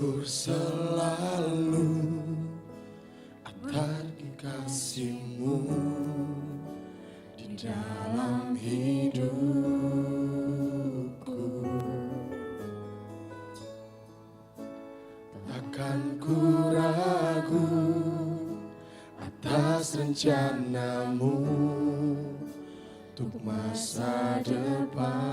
Bersyukur selalu atas kasih-Mu di dalam hidupku. Takkan ku ragu atas rencana-Mu untuk masa depanku.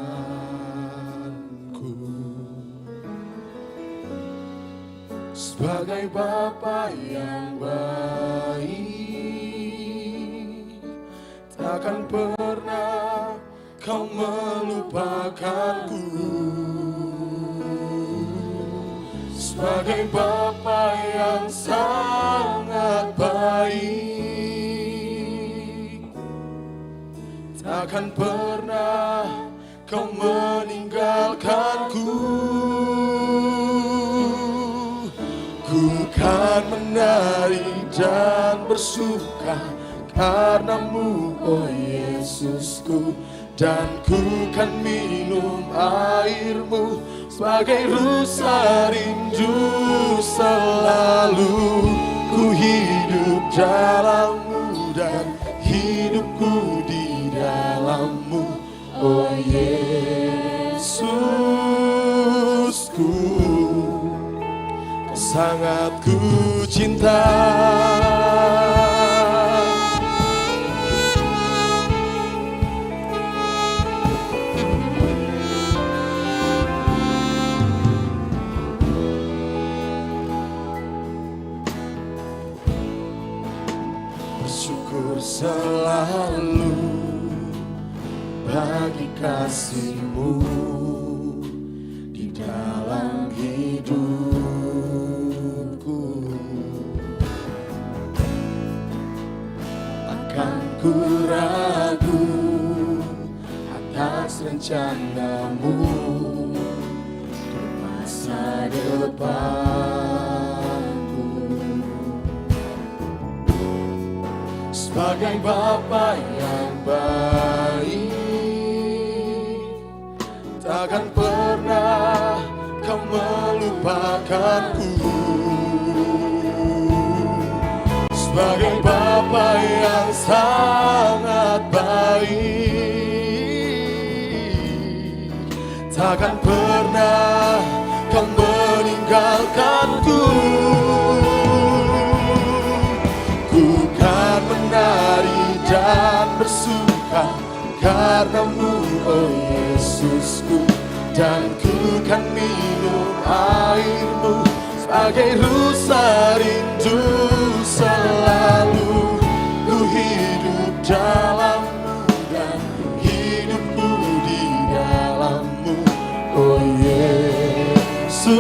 Sebagai Bapa yang baik, takkan pernah Kau melupakanku. Sebagai Bapa yang sangat baik, takkan pernah Kau meninggalkanku. Ku kan menari dan bersuka karena-Mu, oh Yesusku, dan ku kan minum air-Mu sebagai rusa rindu selalu. Ku hidup dalam-Mu dan hidupku di dalam-Mu, oh Yesusku. Sangat ku cinta. Bersyukur selalu bagi kasih-Mu di dalam hidupku. Takkan ku ragu atas rencana-Mu untuk masa depanku. Sebagai Bapa yang baik, takkan pernah Kau melupakanku. Sebagai Bapa yang sangat baik, takkan pernah Kau meninggalkanku. Ku kan menari dan bersuka karena-Mu, oh Yesusku, dan ku kan minum air-Mu sebagai rusa rindu selalu. Ku hidup dalam-Mu dan hidupku di dalam-Mu, oh Yesusku.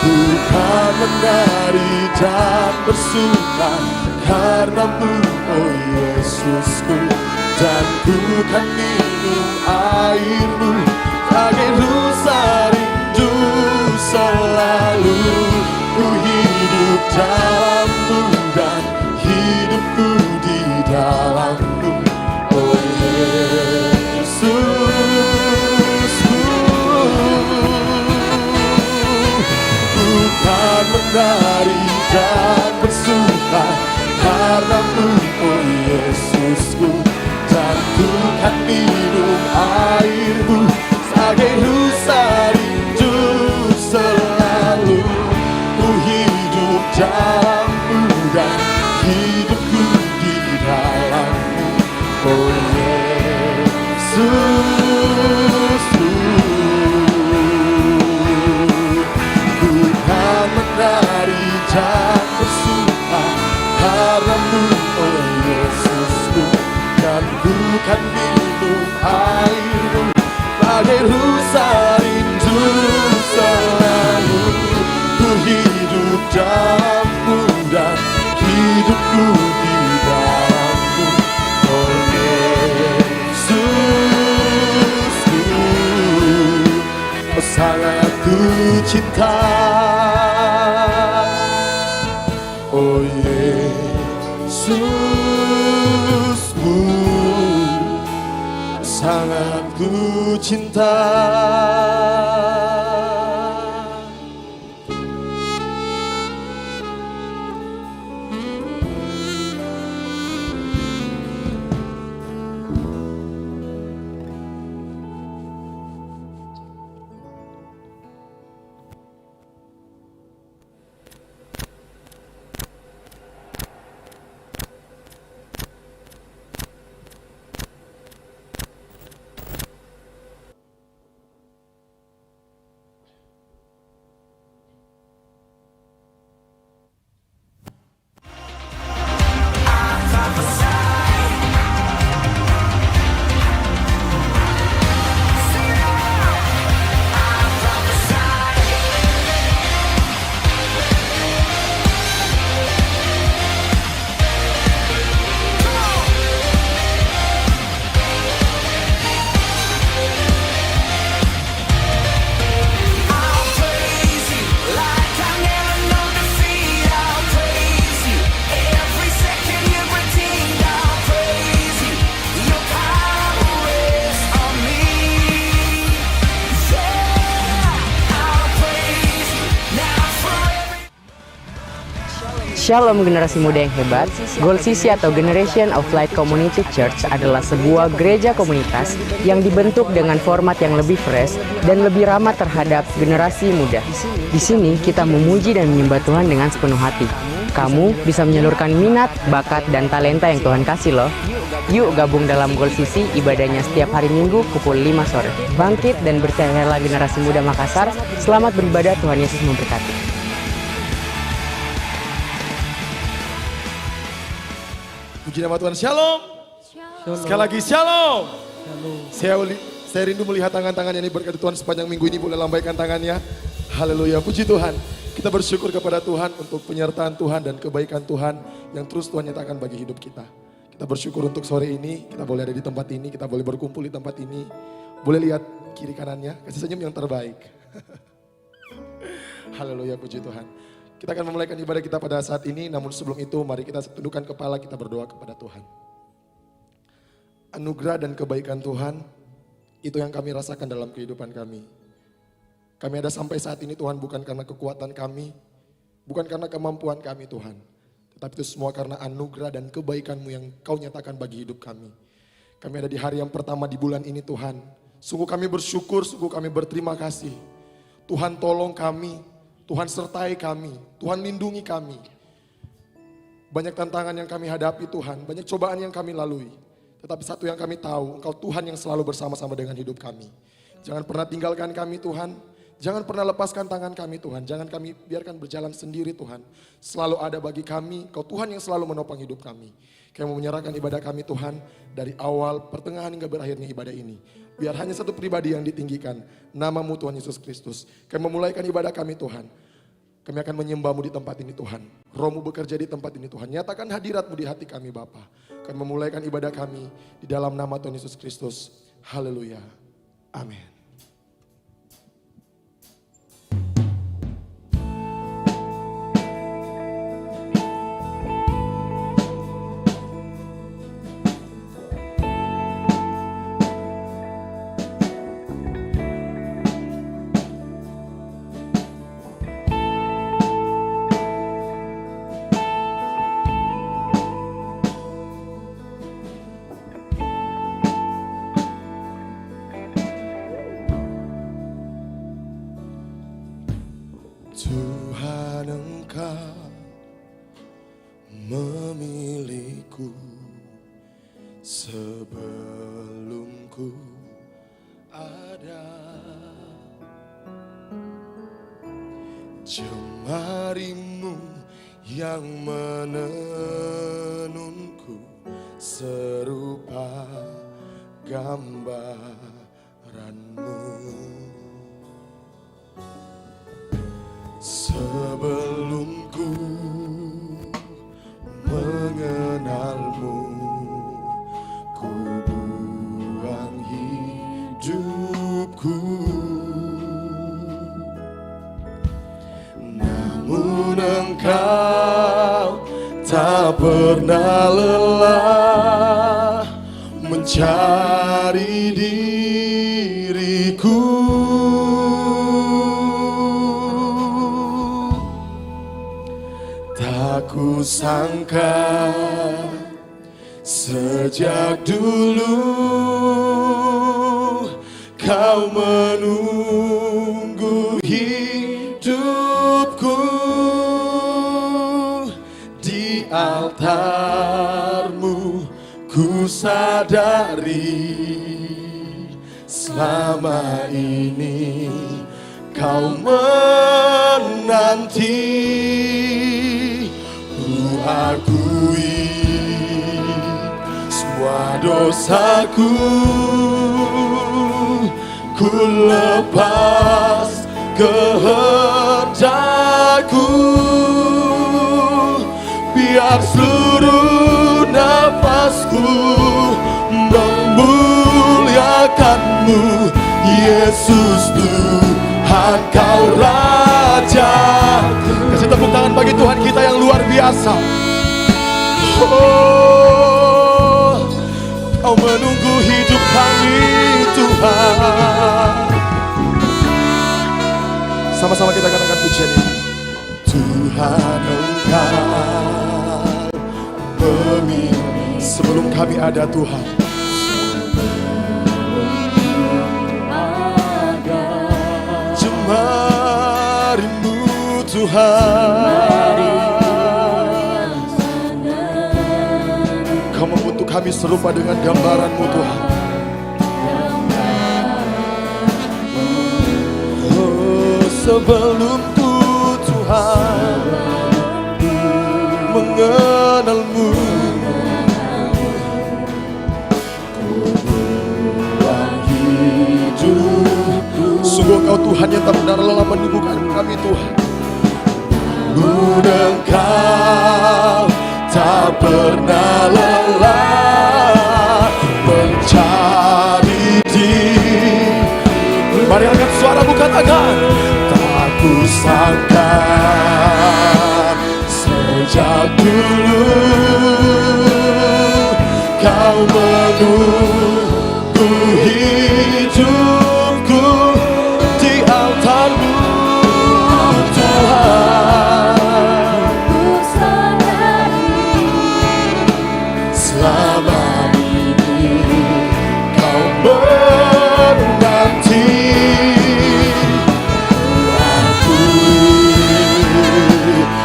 Ku kan menari dan bersuka karena-Mu, oh Yesusku, dan ku kan minum air-Mu sebagai rusa rindu selalu. Ku hidup dalam-Mu dan hidupku di dalam-Mu, oh Yesusku. Ku kan menari dan bersuka karena-Mu, oh Yesusku, dan ku kan minum air-Mu sebagai rusa rindu selalu. Ku hidup dalam-Mu dan hidupku di dalam-Mu, oh Yesusku. Ku kan menari dan bersuka karena-Mu, oh Yesusku, dan ku kan minum air-Mu sebagai rusa rindu selalu. Ku hidup dalam-Mu dan hidupku di dalam-Mu, oh Yesusku. Oh sangat ku cinta, oh Yesusku. Sangat aku cinta. Shalom generasi muda yang hebat, Goal CC atau Generation of Light Community Church adalah sebuah gereja komunitas yang dibentuk dengan format yang lebih fresh dan lebih ramah terhadap generasi muda. Di sini kita memuji dan menyembah Tuhan dengan sepenuh hati. Kamu bisa menyalurkan minat, bakat, dan talenta yang Tuhan kasih loh. Yuk gabung dalam Goal CC, ibadahnya setiap hari Minggu pukul 5 sore. Bangkit dan percayalah generasi muda Makassar. Selamat beribadah, Tuhan Yesus memberkati. Puji nama Tuhan, shalom. Sekali lagi shalom. Saya rindu melihat tangan-tangan yang diberkati Tuhan sepanjang minggu ini. Boleh lambaikan tangannya. Haleluya, puji Tuhan. Kita bersyukur kepada Tuhan untuk penyertaan Tuhan dan kebaikan Tuhan yang terus Tuhan nyatakan bagi hidup kita. Kita bersyukur untuk sore ini, kita boleh ada di tempat ini, kita boleh berkumpul di tempat ini. Boleh lihat kiri kanannya, kasih senyum yang terbaik. Haleluya, puji Tuhan. Kita akan memulaikan ibadah kita pada saat ini, namun sebelum itu mari kita tundukkan kepala, kita berdoa kepada Tuhan. Anugerah dan kebaikan Tuhan, itu yang kami rasakan dalam kehidupan kami. Kami ada sampai saat ini Tuhan bukan karena kekuatan kami, bukan karena kemampuan kami Tuhan. Tetapi itu semua karena anugerah dan kebaikan-Mu yang Kau nyatakan bagi hidup kami. Kami ada di hari yang pertama di bulan ini Tuhan. Sungguh kami bersyukur, sungguh kami berterima kasih. Tuhan tolong kami. Tuhan sertai kami, Tuhan lindungi kami. Banyak tantangan yang kami hadapi Tuhan, banyak cobaan yang kami lalui. Tetapi satu yang kami tahu, Engkau Tuhan yang selalu bersama-sama dengan hidup kami. Jangan pernah tinggalkan kami Tuhan, jangan pernah lepaskan tangan kami Tuhan. Jangan kami biarkan berjalan sendiri Tuhan. Selalu ada bagi kami, Engkau Tuhan yang selalu menopang hidup kami. Kami mau menyerahkan ibadah kami Tuhan, dari awal, pertengahan hingga berakhirnya ibadah ini. Biar hanya satu pribadi yang ditinggikan, nama-Mu Tuhan Yesus Kristus. Kami memulaikan ibadah kami Tuhan. Kami akan menyembah-Mu di tempat ini Tuhan. Roh-Mu bekerja di tempat ini Tuhan. Nyatakan hadirat-Mu di hati kami Bapa. Kami memulaikan ibadah kami di dalam nama Tuhan Yesus Kristus. Haleluya. Amin. Tuhan Engkau memilihku sebelum ku ada. Jemarimu yang menenunku serupa gambaranmu. Sebelum ku mengenalmu, ku buang hidupku. Namun Engkau tak pernah lelah mencari diriku. bagiku. Tak kusangka sejak dulu kau menunggu hidupku di altarmu. Ku sadari selama ini kau menanti. Ku akui semua dosaku, ku lepas kehendakku, biar seluruh nafasku memuliakanmu. Yesus Tuhan, kau Raja. Kasih tepuk tangan bagi Tuhan kita yang luar biasa. Oh, kau menunggu hidup kami Tuhan. Sama-sama kita katakan pujian ini. Tuhan Engkau pemilik sebelum kami ada Tuhan. Jemarimu Tuhan, Kau membentuk kami serupa dengan gambaran-Mu Tuhan. Oh, sebelumku Tuhan mengenal-Mu, sungguh Kau Tuhan yang tak pernah lelah menyembuhkan kami Tuhan. Engkau tak pernah lelah mencari diri. Mari angkat suaramu katakan. Tak kusangka sejak dulu Kau menunggu hidupku di altar-Mu Tuhan. Selama ini Kau menanti. Akui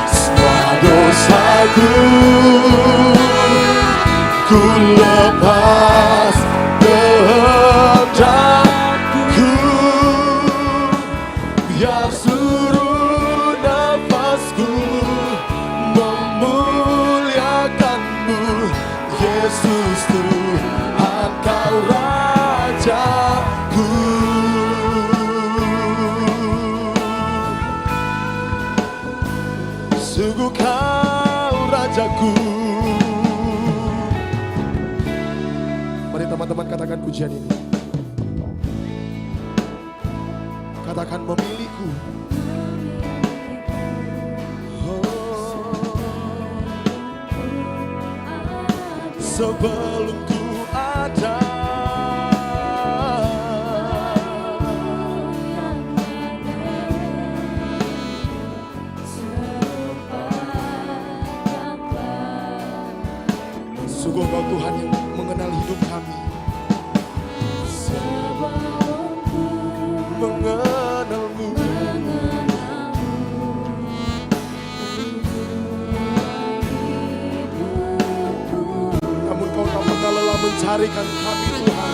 semua dosaku, ku lepas kehendakku, biar seluruh nafasku memuliakan-Mu. Yesus Tuhan, Kau Rajaku. Sungguh Kau Rajaku. Mari teman-teman katakan pujian ini. Katakan memiliku. Sebelum ku ada, sungguh Kau Tuhan yang mengenal hidup kami. Mengenal-Mu, namun Kau tak pernah lelah mencarikan kami Tuhan.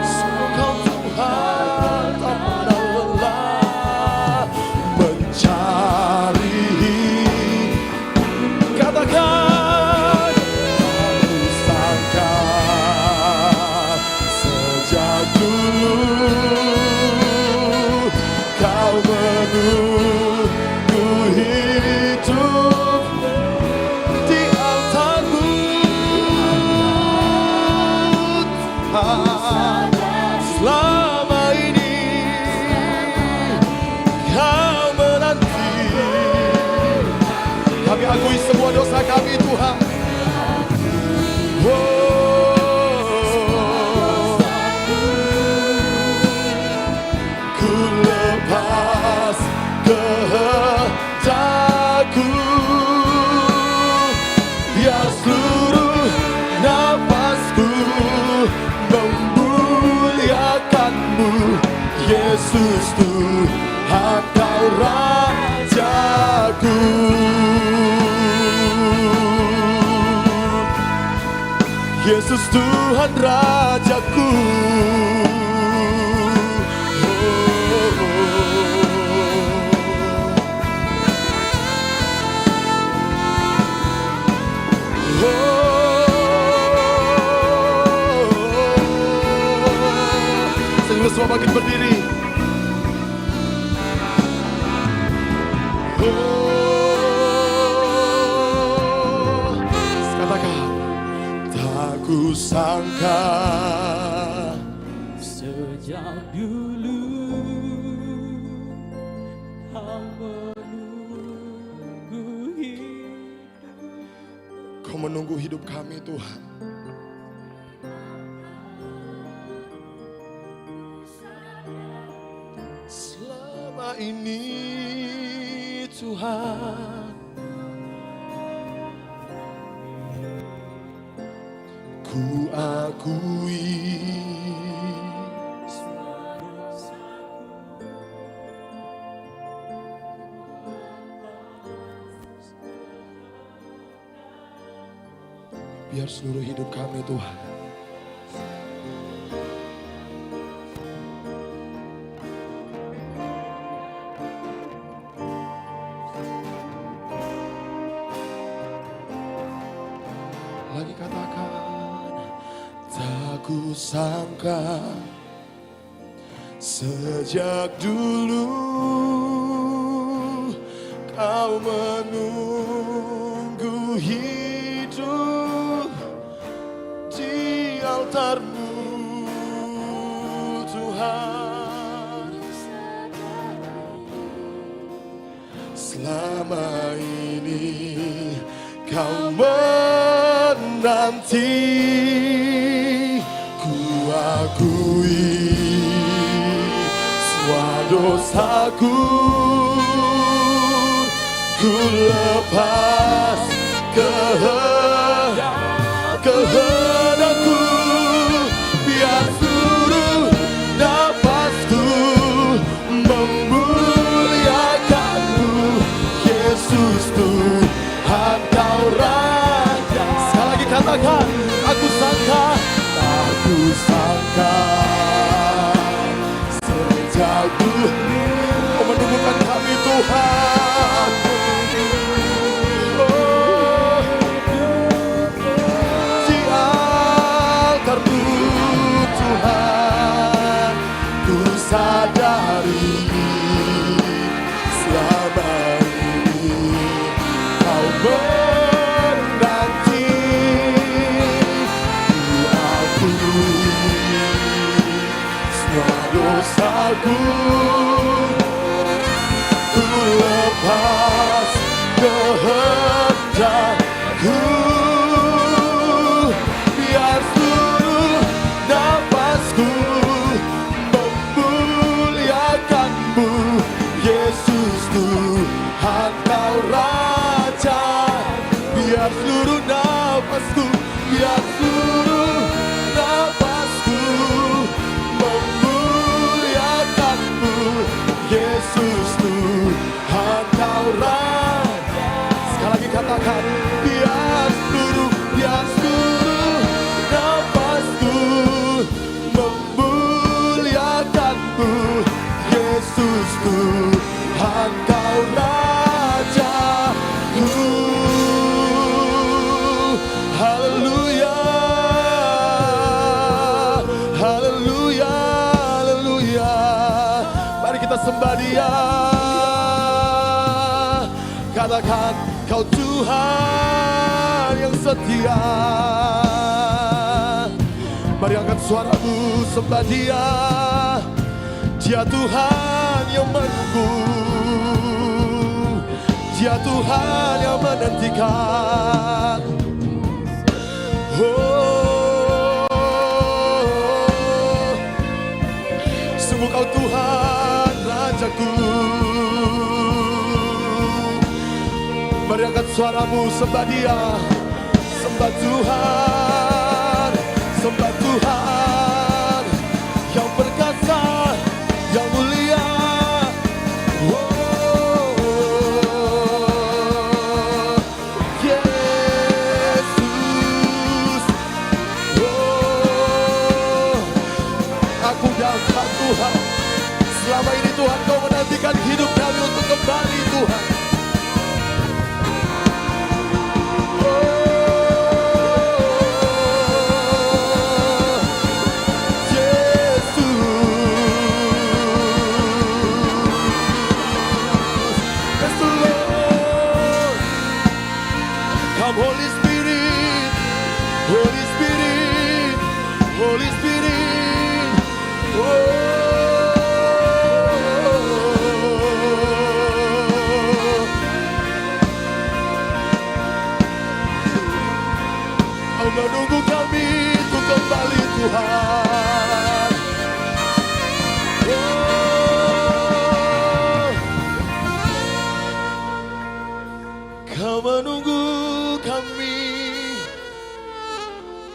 Sungguh Kau Tuhan tak pernah lelah mencari. Katakan, aku sangka sejak dulu Kau menunggu hidup di altar-Mu. Yesus Tuhan Rajaku. Sehingga semua bangkit berdiri. Katakan, tak kusangka sejak dulu kau menunggu hidup. Kau menunggu hidup kami Tuhan. Selama ini Tuhan, ku akui biar seluruh hidup kami Tuhan lagi katakan, tak kusangka sejak dulu kau menunggu hidup di altar-Mu Tuhan. Selama ini kau menanti, ku akui semua dosaku, ku lepas kehendakku, biar seluruh nafasku memuliakan-Mu, Yesus Tuhan Kau Raja. Sekali lagi katakan, aku sangka, aku sangka sejak dulu Kau menemukan kami Tuhan. Oh, di altar-Mu Tuhan, ku sadari selama ini Kau menanti, ku akui semua dosaku, ku lepas kehendakku, biar seluruh nafasku memuliakan-Mu, Yesus Tuhan Kau Raja. Biar seluruh nafasku, biar seluruh nafasku memuliakan-Mu, Yesus Tuhan Kau Raja. Sekali lagi katakan, biar seluruh nafasku memuliakan-Mu, Yesus Tuhan Kau Raja. Haleluya, haleluya, haleluya. Mari kita sembah Dia. Katakan, Kau Tuhan yang setia. Mari angkat suaramu, sembah Dia. Dia Tuhan yang menunggu, Dia Tuhan yang menantikan. Oh, sungguh Kau Tuhan Rajaku. Mari angkat suaramu, sembah Dia. Sembah Tuhan, sembah Tuhan yang perkasa, yang mulia. Tuhan. Selama ini Tuhan Kau menantikan hidup kami untuk kembali Tuhan. Holy Spirit, Holy Spirit, Holy Spirit. Kau menunggu kami untuk kembali Tuhan. Kau menunggu kami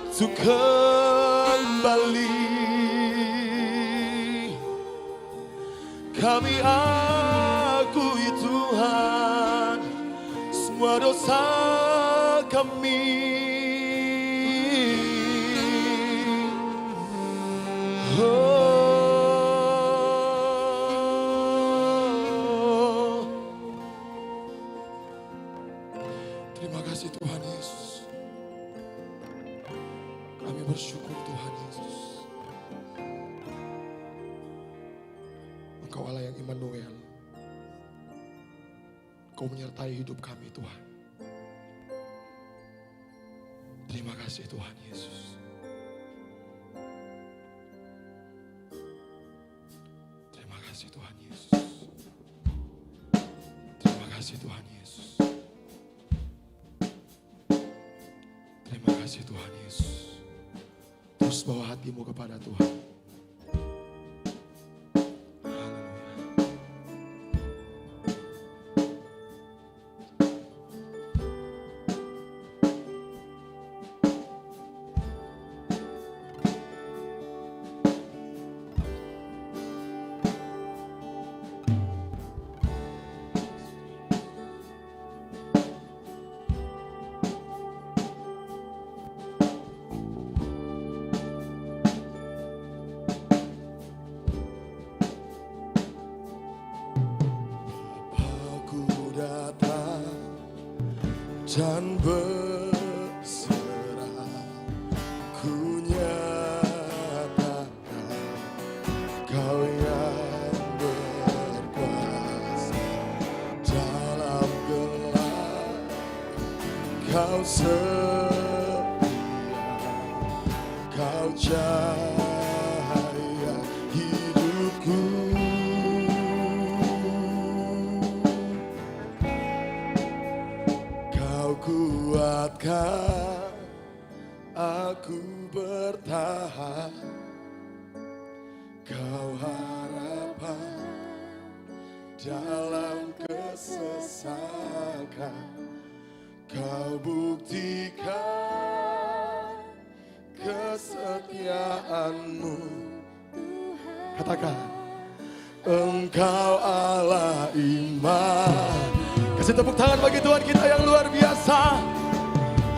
untuk kembali. Kami akui Tuhan semua dosa kami. Terima kasih Tuhan Yesus. Kami bersyukur Tuhan Yesus. Engkau Allah yang Immanuel. Kau menyertai hidup kami Tuhan. Terima kasih Tuhan Yesus. Terima kasih Tuhan Yesus. Terima kasih Tuhan Yesus. Terima kasih Tuhan Yesus. Terus bawa hatimu kepada Tuhan. Dan berserah ku nyatakan Kau yang berkuasa dalam gelap. Kau setia, Kau cahaya hidupku. Kuatkan aku bertahan. Kau harapan dalam kesesakan. Kau buktikan kesetiaan-Mu. Katakan, Engkau Allah iman. Kasih tepuk tangan bagi Tuhan kita yang luar biasa.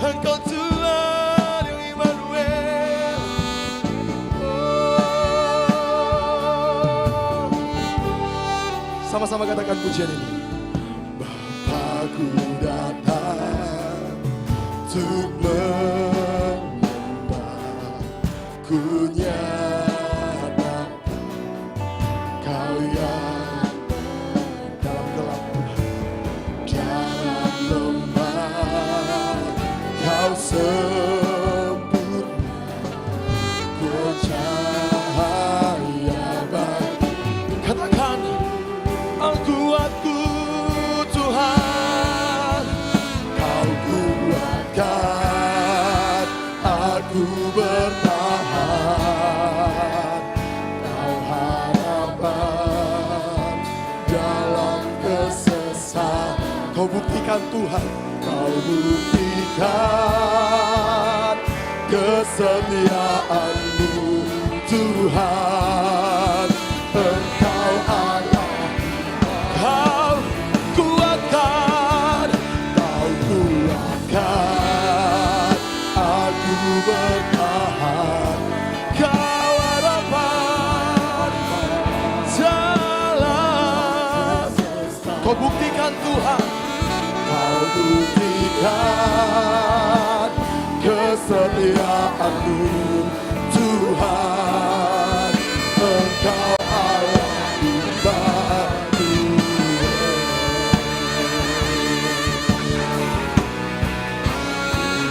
Engkau Tuhan yang Immanuel. Sama-sama katakan pujian ini. Bapakku datang untuk menyembah. Ku nyatakan Kau yang dalam gelap, dalam lembah Kau sempurna, bercahaya bagi. Katakan, Kuatku Tuhan, Kau kuatkan aku bertahan. Kau harapan dalam kesesatan. Kau buktikan Tuhan, Kau buktikan kesetiaan-Mu Tuhan. Engkau Allah, Kau kuatkan, Kau kuatkan aku bertahan. Kau harapan buktikan kesetiaan-Mu Tuhan. Engkau Allah Immanuel.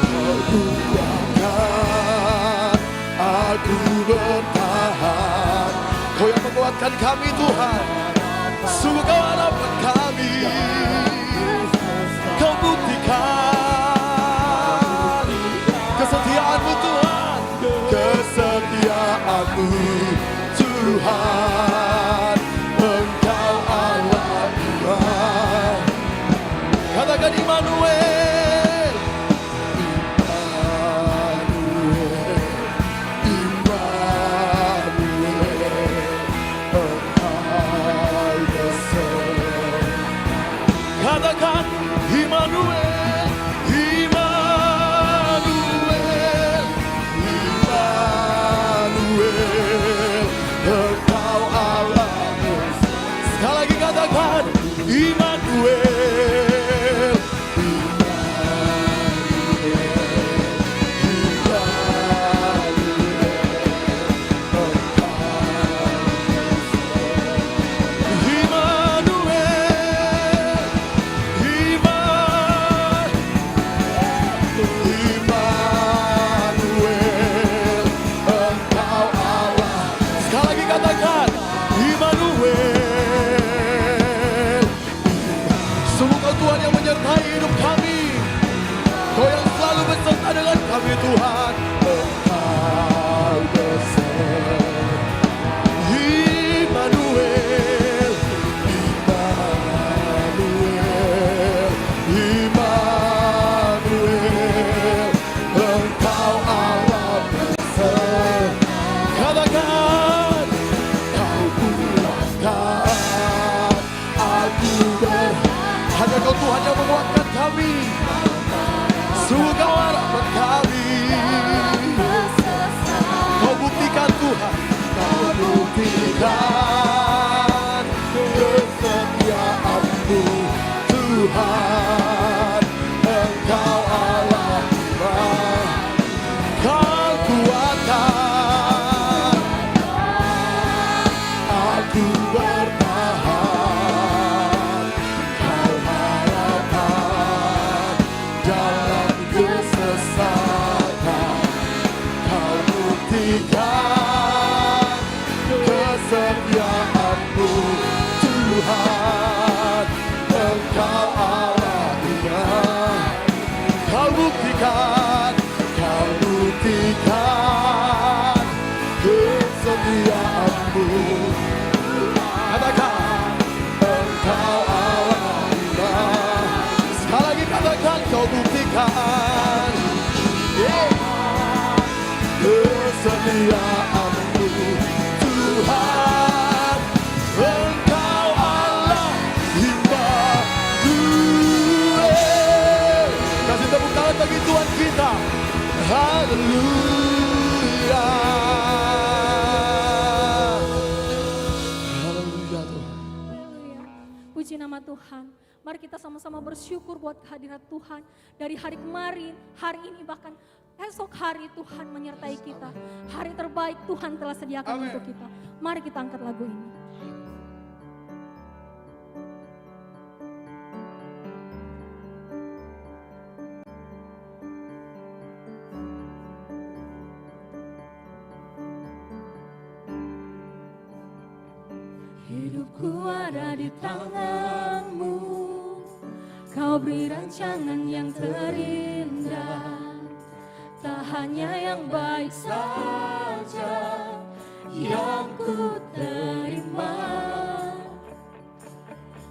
Kau kuatkan aku bertahan. Kau yang menguatkan kami Tuhan. Sungguh Kau harapan kami. Kau buktikan kesetiaan-Mu Tuhan. Kesetiaan-Mu Tuhan. Engkau Allah Immanuel. Katakan Immanuel. Immanuel. Immanuel. Engkau beserta. Katakan Immanuel, Immanuel, Immanuel, Engkau Allah. Sekali lagi katakan Immanuel, Tuhan yang menyertai hidup kami. Kau yang selalu beserta dengan kami Tuhan. Engkau beserta. Immanuel, Immanuel, Immanuel. Engkau Allah beserta. Katakan, Kau kuatkan aku hanya Kau Tuhan yang menguatkan kami. Sungguh Kau harapan kami. Kau buktikan Tuhan. Kau buktikan kesetiaan-Mu Tuhan. Engkau Allah Immanuel. Kau kuatkan aku bertahan. Kau harapan dalam kesesatan. Kau buktikan kesetiaan-Mu Tuhan. Engkau Allah Immanuel. Kau buktikan kesetiaan-Mu. Katakan, Engkau Allah Immanuel. Sekali lagi katakan, Kau buktikan kesetiaan-Mu Tuhan. Engkau Allah Immanuel. Kasih tepuk tangan bagi Tuhan kita. Haleluya. Haleluya Tuhan. Haleluya. Puji nama Tuhan. Mari kita sama-sama bersyukur buat kehadirat Tuhan. Dari hari kemarin, hari ini, bahkan esok hari Tuhan menyertai kita. Hari terbaik Tuhan telah sediakan Amen. untuk kita. Mari kita angkat lagu ini. Hidupku ada di tangan-Mu. Kau beri rancangan yang terindah. Tak hanya yang baik saja yang ku terima.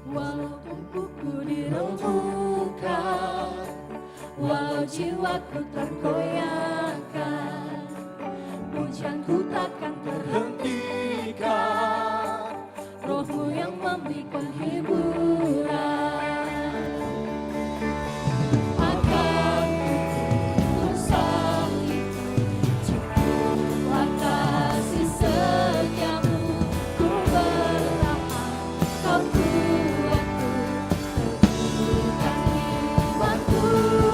Walaupun kuku dirembukan, walau jiwaku tergoyahkan, pujianku takkan terhentikan. Roh-Mu yang memberikan hiburan. Akan ku salib, cukuplah kasih setiamu. Ku bertahan, Kau kuatku, teguhkan imanku.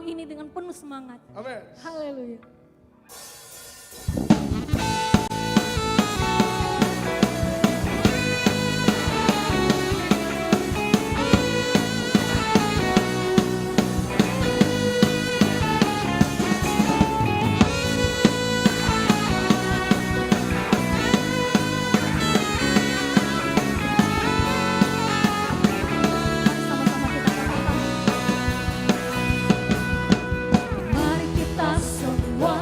ini dengan penuh semangat. Amin. Haleluya. Sama-sama kita katakan. Mari kita semua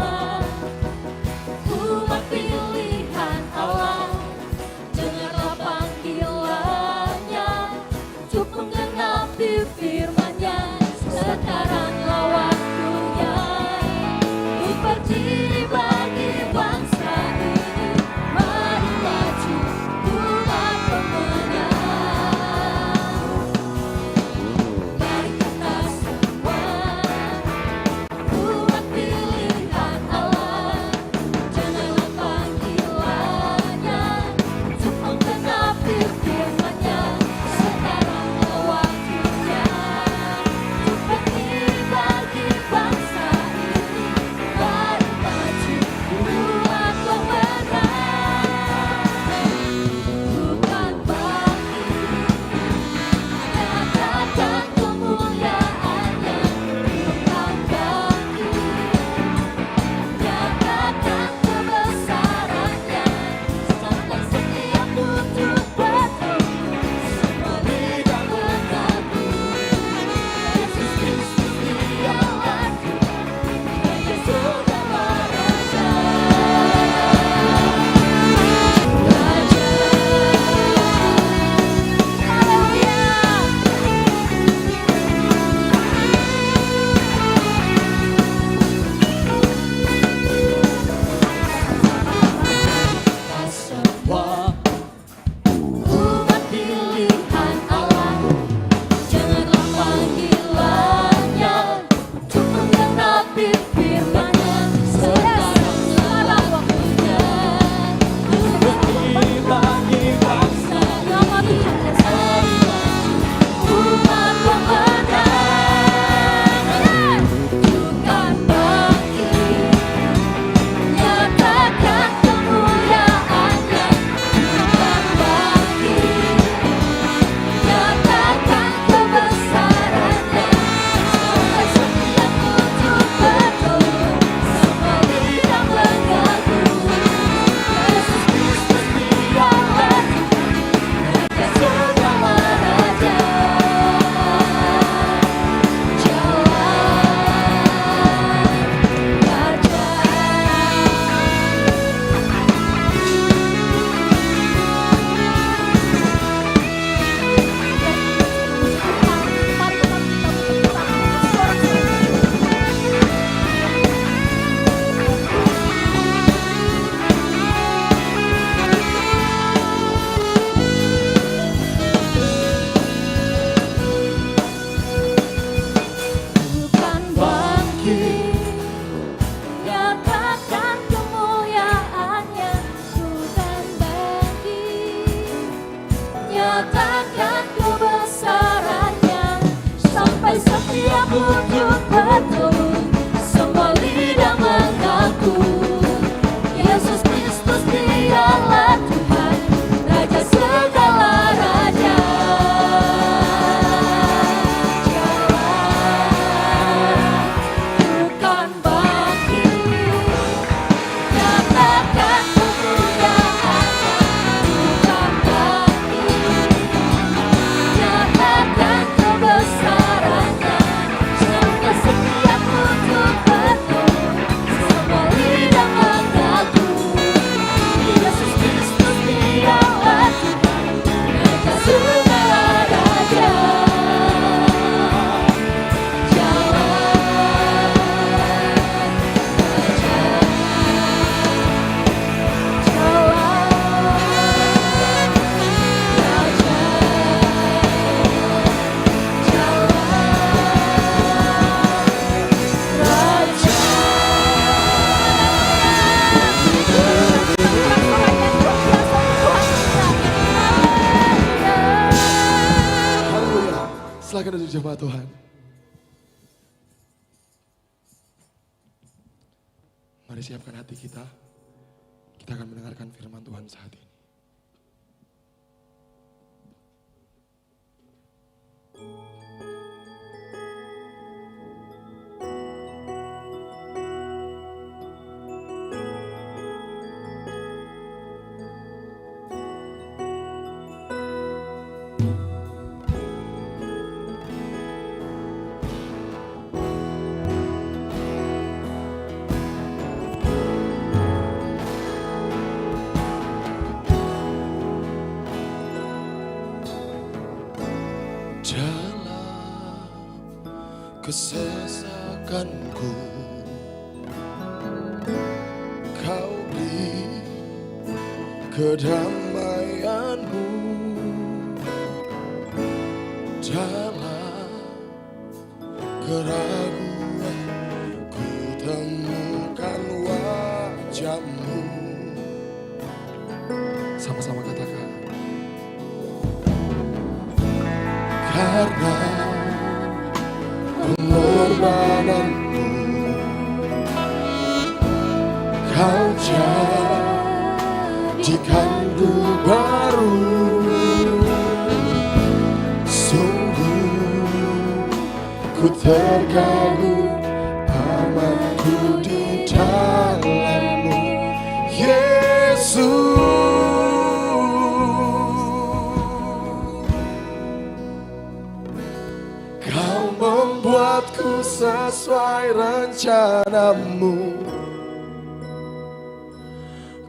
umat pilihan Allah, dengarlah panggilannya untuk menggenapi firman-Nya. Sekaranglah waktunya untuk berdiri bagi bangsa ini. Mari maju umat pemenang. Mari kita semua umat pilihan Allah, janganlah panggilannya untuk menggenapi firman-Nya. Sekaranglah waktunya untuk berdiri bagi bangsa ini. Mari maju umat pemenang. Bukan bangkit, nyatakan kemuliaan-Nya. Bukan bangkit, nyatakan kebesaran-Nya. Sampai setiap lutut berteduh, semua lidah mengaku Yesus Kristus Dialah Tuhan, Raja segala raja. Kita semua umat pilihan Allah, janganlah panggilannya untuk menggenapi firman-Nya. Sekaranglah waktunya untuk berdiri bagi bangsa ini. Umat pemenang. Bukan bangkit, nyatakan kemuliaan-Nya. Bukan bangkit, nyatakan kebesaran-Nya. Sampai setiap lutut berteduh, semua lidah mengaku Yesus Kristus Dialah Tuhan, Raja segala raja. Jalan raja. Bukan bangkit, nyatakan kemuliaan-Nya. Bukan bangkit, nyatakan kebesaran-Nya. Sampai setiap lutut berteduh, semua lidah mengaku Yesus Kristus Dialah Tuhan, Raja segala raja. Bukan bangkit, nyatakan kemuliaan-Nya. Bukan bangkit, nyatakan kebesaran-Nya. Sampai setiap lutut berteduh, semua lidah mengaku Yesus Kristus Dialah Tuhan, Raja segala raja. Haleluya. Silakan duduk jemaat Tuhan. Mari siapkan hati kita. Kita akan mendengarkan firman Tuhan saat ini. Dalam kesesakanku, Kau beri kedamaianmu. Dalam keraguan ku temukan wajah-Mu. Sama-sama katakan. Karena pengorbananmu, Kau jadikanku baru. Sungguh ku terkagum amanku di dalam-Mu, Yesus. Kau membuatku sesuai rencana-Mu.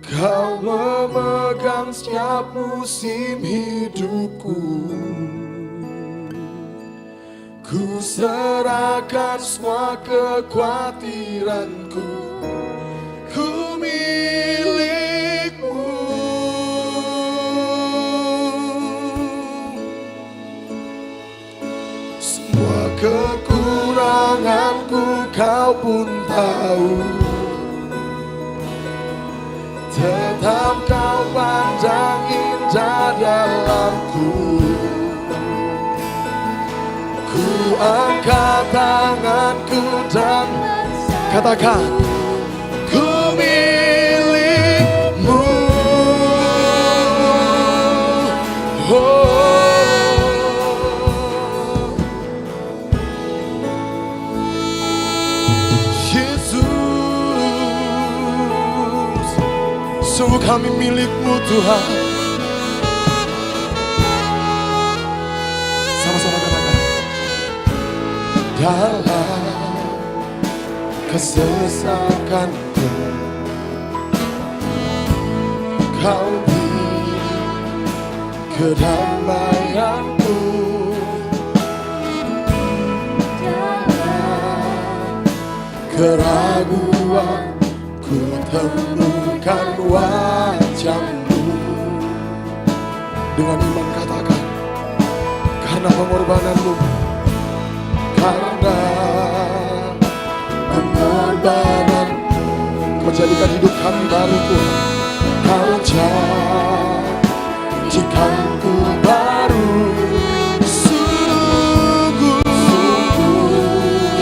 Kau memegang setiap musim hidupku. Ku serahkan semua kekhawatiranku. Ku milik-Mu. Semua kekuranganku Kau pun tahu. Tetap Kau pandang indah dalamku. Ku angkat tanganku dan katakan, ku milik-Mu. Yesus, sungguh kami milik-Mu Tuhan. Sama-sama katakan. Dalam kesesakanku, Kau beri kedamaianmu. Dalam keraguan ku temukan wajah-Mu. Dengan iman katakan, karena pengorbanan-Mu, karena pengorbanan, Kau jadikan hidup kami baru Tuhan. Kau jadikanku baru. Sungguh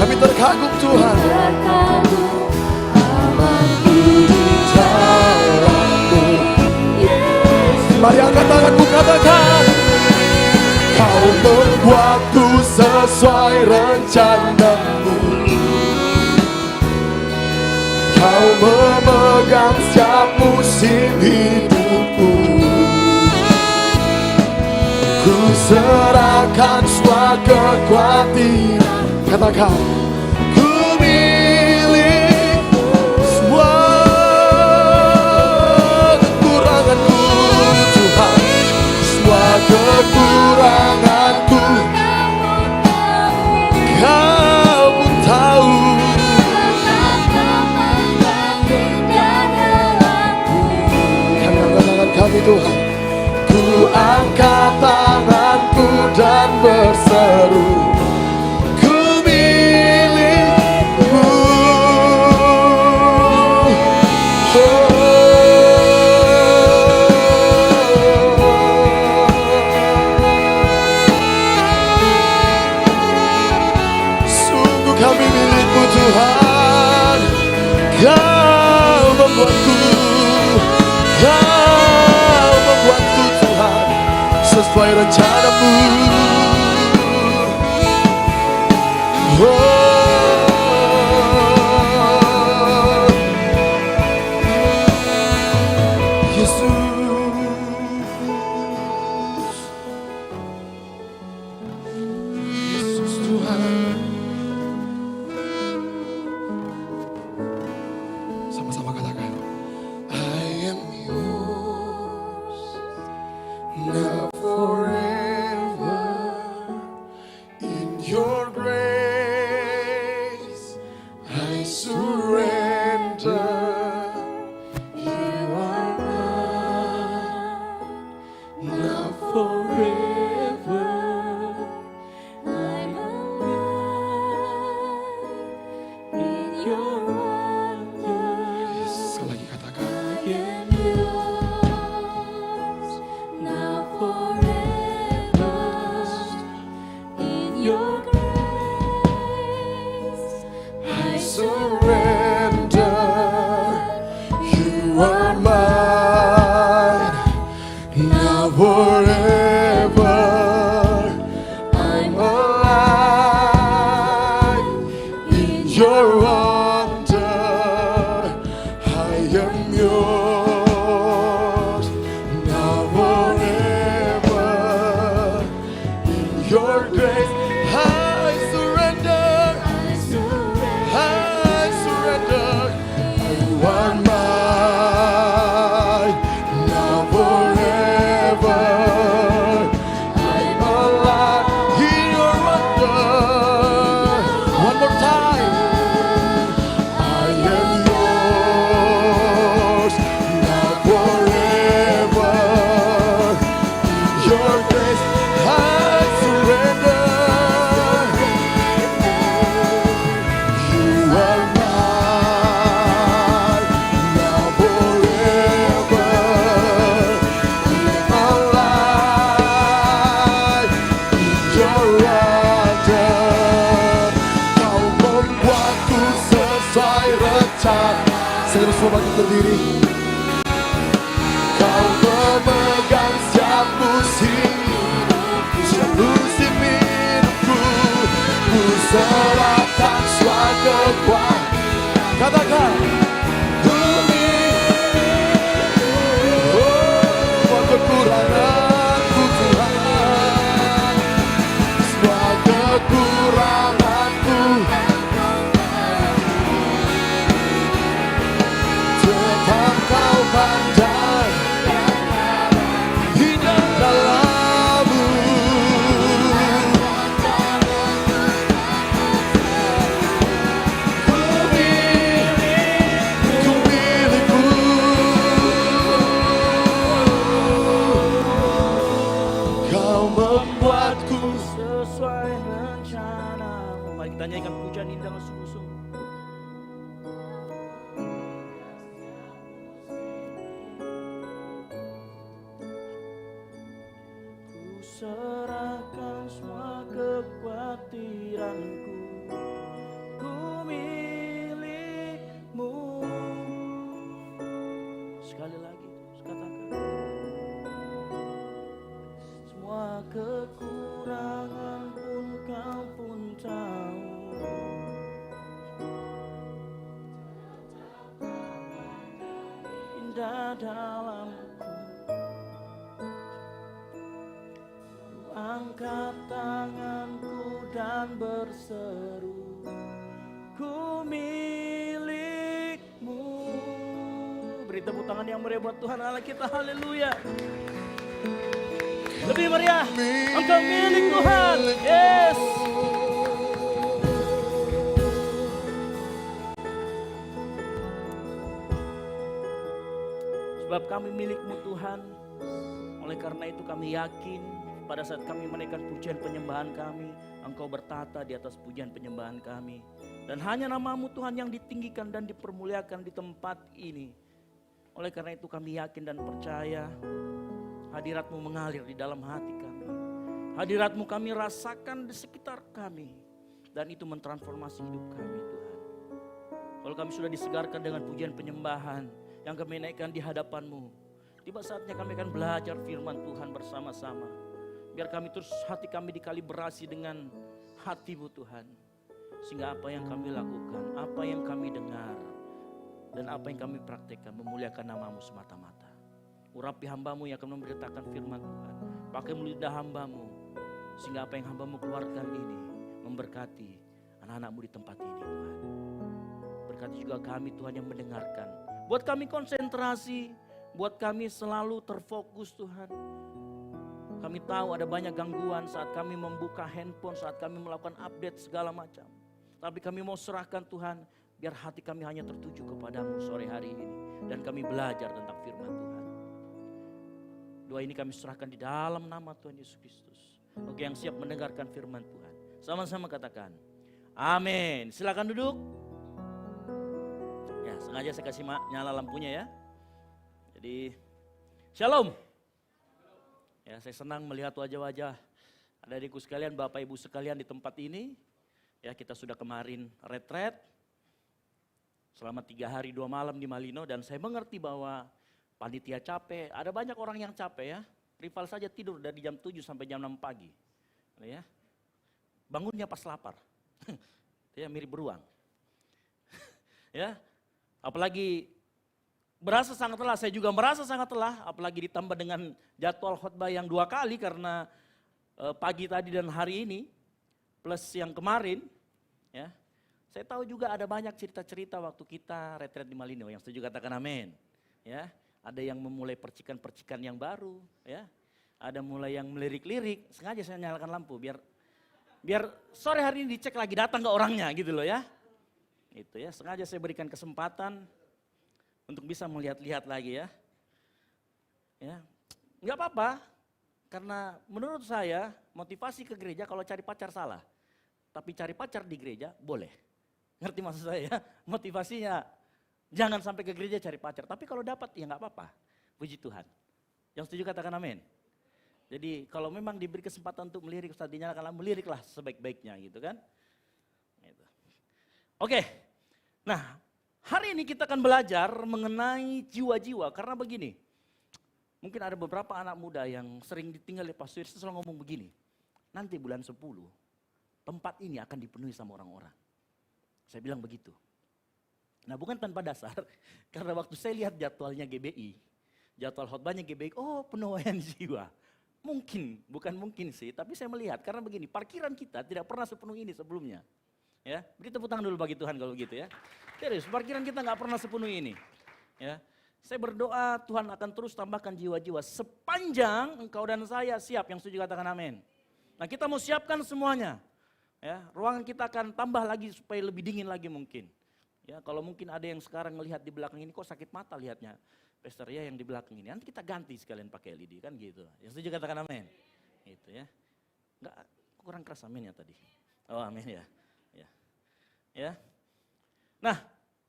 kami terkagum Tuhan. Amanku di dalam-Mu. Mari angkat tanganku katakan, Kau membuatku sesuai rencana-Mu. Kau memegang setiap musim hidupku. Ku serahkan semua kekhawatiran. Katakan, ku milik semua kekuranganku Tuhan. Semua kekuranganku Kau pun tahu. Kami angkat tangan kami Tuhan. Ku angkat tanganku dan berseru, ku milik-Mu. Sungguh kami milik-Mu Tuhan. Kau sesuai rencanamu. Yesus Tuhan. Sama-sama katakan, I am yours, now forever, in your grace I surrender. You are mine, now forever. I'm alive in your wonder. Sekali lagi katakan, I am yours, now forever. In your grace, I surrender. You are mine, now forever. I'm alive in your wonder. I am yours, now forever. In your grace, I surrender. I surrender. You are mine, now forever. I'm alive in your wonder. One more time. I am yours, now forever. In your grace, I surrender. You are mine, now forever. I'm alive in your wonder. Kau membuatku sesuai rencana. Saya semua bangkit berdiri. Kau memegang setiap musim hidupku. Ku serahkan semua kekuatan. Katakan, bumi, semua kekuranganku Tuhan, semua kekuranganku, tetap Kau pandang, indah dalam-Mu. Ku milikmu. Kau membuatku Sesuai rencana. Mari kita nyanyikan pujian indah dengan sungguh-sungguh. Ku serahkan semua kekhawatiranku, ku milikmu. Sekali lagi katakan, semua kekurangan pun Kau pun tahu. Indah dalamku, ku angkat tanganku dan berseru, ku milikmu. Beri tepuk tangan yang meriah buat Tuhan Allah kita, haleluya. Lebih meriah, engkau milik Tuhan. Yes. Sebab kami milik-Mu Tuhan. Oleh karena itu kami yakin pada saat kami menaikkan pujian penyembahan kami, Engkau bertata di atas pujian penyembahan kami. Dan hanya nama-Mu Tuhan yang ditinggikan dan dipermuliakan di tempat ini. Oleh karena itu kami yakin dan percaya hadirat-Mu mengalir di dalam hati kami. Hadirat-Mu kami rasakan di sekitar kami. Dan itu mentransformasi hidup kami Tuhan. Kalau kami sudah disegarkan dengan pujian penyembahan yang kami naikkan di hadapan-Mu, tiba saatnya kami akan belajar firman Tuhan bersama-sama. Biar kami terus hati kami dikalibrasi dengan hati-Mu Tuhan. Sehingga apa yang kami lakukan, apa yang kami dengar, dan apa yang kami praktekkan memuliakan nama-Mu semata-mata. Urapi hamba-Mu yang akan memberitakan firman Tuhan. Pakai lidah hamba-Mu. Sehingga apa yang hamba-Mu keluarkan ini memberkati anak-anak-Mu di tempat ini Tuhan. Berkati juga kami Tuhan yang mendengarkan. Buat kami konsentrasi, buat kami selalu terfokus Tuhan. Kami tahu ada banyak gangguan saat kami membuka handphone, saat kami melakukan update segala macam. Tapi kami mau serahkan Tuhan, biar hati kami hanya tertuju kepadamu sore hari ini. Dan kami belajar tentang firman Tuhan. Doa ini kami serahkan di dalam nama Tuhan Yesus Kristus. Oke, yang siap mendengarkan firman Tuhan, sama-sama katakan, amin. Silakan duduk. Ya, sengaja saya kasih nyala lampunya ya. Jadi, shalom. Ya, saya senang melihat wajah-wajah adik-adikku sekalian, Bapak Ibu sekalian di tempat ini. Ya, kita sudah kemarin retret selama 3 hari 2 malam di Malino, dan saya mengerti bahwa panitia capek, ada banyak orang yang capek ya. Rival saja tidur dari jam 7 sampai jam 6 pagi. Ya. Bangunnya pas lapar. Ya, mirip beruang. Ya. Apalagi berasa sangat lelah, saya juga merasa sangat lelah, apalagi ditambah dengan jadwal khotbah yang 2 kali karena pagi tadi dan hari ini, plus yang kemarin. Ya. Saya tahu juga ada banyak cerita-cerita waktu kita retret di Malino, yang setuju katakan amin. Ya. Ada yang memulai percikan-percikan yang baru, ya. Ada mulai yang melirik-lirik, sengaja saya nyalakan lampu biar sore hari ini dicek lagi datang ke orangnya gitu loh ya. Itu ya, sengaja saya berikan kesempatan untuk bisa melihat-lihat lagi ya. Ya, nggak apa-apa, karena menurut saya motivasi ke gereja kalau cari pacar salah, tapi cari pacar di gereja boleh. Ngerti maksud saya ya? Motivasinya jangan sampai ke gereja cari pacar, tapi kalau dapat ya nggak apa-apa. Puji Tuhan. Yang setuju katakan amin. Jadi kalau memang diberi kesempatan untuk melirik, Ustaz dinyalakan lampu, meliriklah sebaik-baiknya gitu kan. Gitu. Oke, nah hari ini kita akan belajar mengenai jiwa-jiwa, karena begini. Mungkin ada beberapa anak muda yang sering ditinggal oleh Pastor Yesus selalu ngomong begini. Nanti bulan 10, tempat ini akan dipenuhi sama orang-orang. Saya bilang begitu. Nah bukan tanpa dasar, karena waktu saya lihat jadwalnya GBI, jadwal khotbahnya GBI, oh penuaian jiwa. Mungkin, bukan mungkin sih, tapi saya melihat karena begini, parkiran kita tidak pernah sepenuh ini sebelumnya. Ya, beri tepuk tangan dulu bagi Tuhan kalau begitu ya. Serius, parkiran kita nggak pernah sepenuh ini. Ya, saya berdoa Tuhan akan terus tambahkan jiwa-jiwa sepanjang engkau dan saya siap, yang setuju katakan amin. Nah kita mau siapkan semuanya. Ya, ruangan kita akan tambah lagi supaya lebih dingin lagi mungkin. Ya, kalau mungkin ada yang sekarang melihat di belakang ini kok sakit mata lihatnya. Pastor ya yang di belakang ini, nanti kita ganti sekalian pakai LED kan gitu. Yang setuju katakan amin. Itu ya. Enggak kurang keras amin ya tadi. Oh amin ya. Ya. Ya. Nah,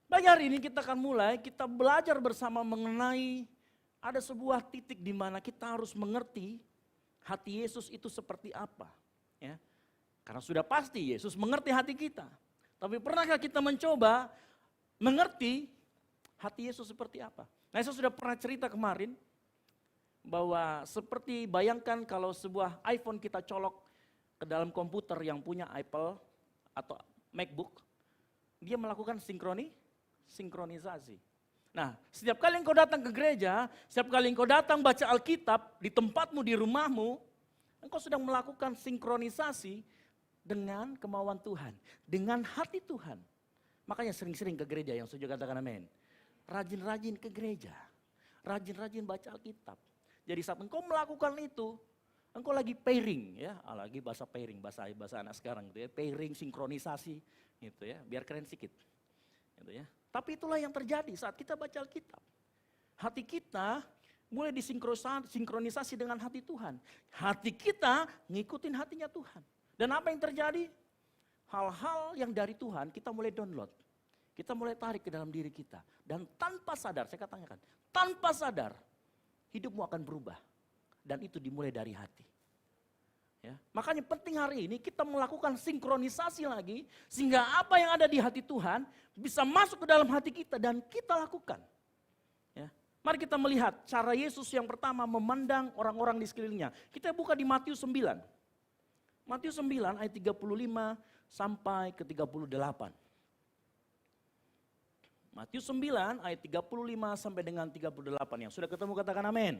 pagi hari ini kita akan mulai, kita belajar bersama mengenai ada sebuah titik di mana kita harus mengerti hati Yesus itu seperti apa. Ya. Karena sudah pasti Yesus mengerti hati kita. Tapi pernahkah kita mencoba mengerti hati Yesus seperti apa? Nah, saya sudah pernah cerita kemarin bahwa seperti bayangkan kalau sebuah iPhone kita colok ke dalam komputer yang punya Apple atau MacBook, dia melakukan sinkronisasi. Nah, setiap kali engkau datang ke gereja, setiap kali engkau datang baca Alkitab di tempatmu, di rumahmu, engkau sedang melakukan sinkronisasi dengan kemauan Tuhan, dengan hati Tuhan. Makanya sering-sering ke gereja, yang setuju katakan amin. Rajin-rajin ke gereja, rajin-rajin baca Alkitab. Jadi saat engkau melakukan itu, engkau lagi pairing ya, lagi bahasa pairing, bahasa anak sekarang gitu ya, pairing, sinkronisasi gitu ya, biar keren sedikit. Gitu ya. Tapi itulah yang terjadi saat kita baca Alkitab. Hati kita mulai disinkronisasi dengan hati Tuhan. Hati kita ngikutin hatinya Tuhan. Dan apa yang terjadi? Hal-hal yang dari Tuhan kita mulai download. Kita mulai tarik ke dalam diri kita. Dan tanpa sadar, saya katakan, tanpa sadar, hidupmu akan berubah. Dan itu dimulai dari hati. Ya. Makanya penting hari ini kita melakukan sinkronisasi lagi. Sehingga apa yang ada di hati Tuhan bisa masuk ke dalam hati kita dan kita lakukan. Ya. Mari kita melihat cara Yesus yang pertama memandang orang-orang di sekelilingnya. Kita buka di Matius 9. Matius 9 ayat 35 sampai ke 38. Matius 9 ayat 35 sampai dengan 38. Yang sudah ketemu katakan amin.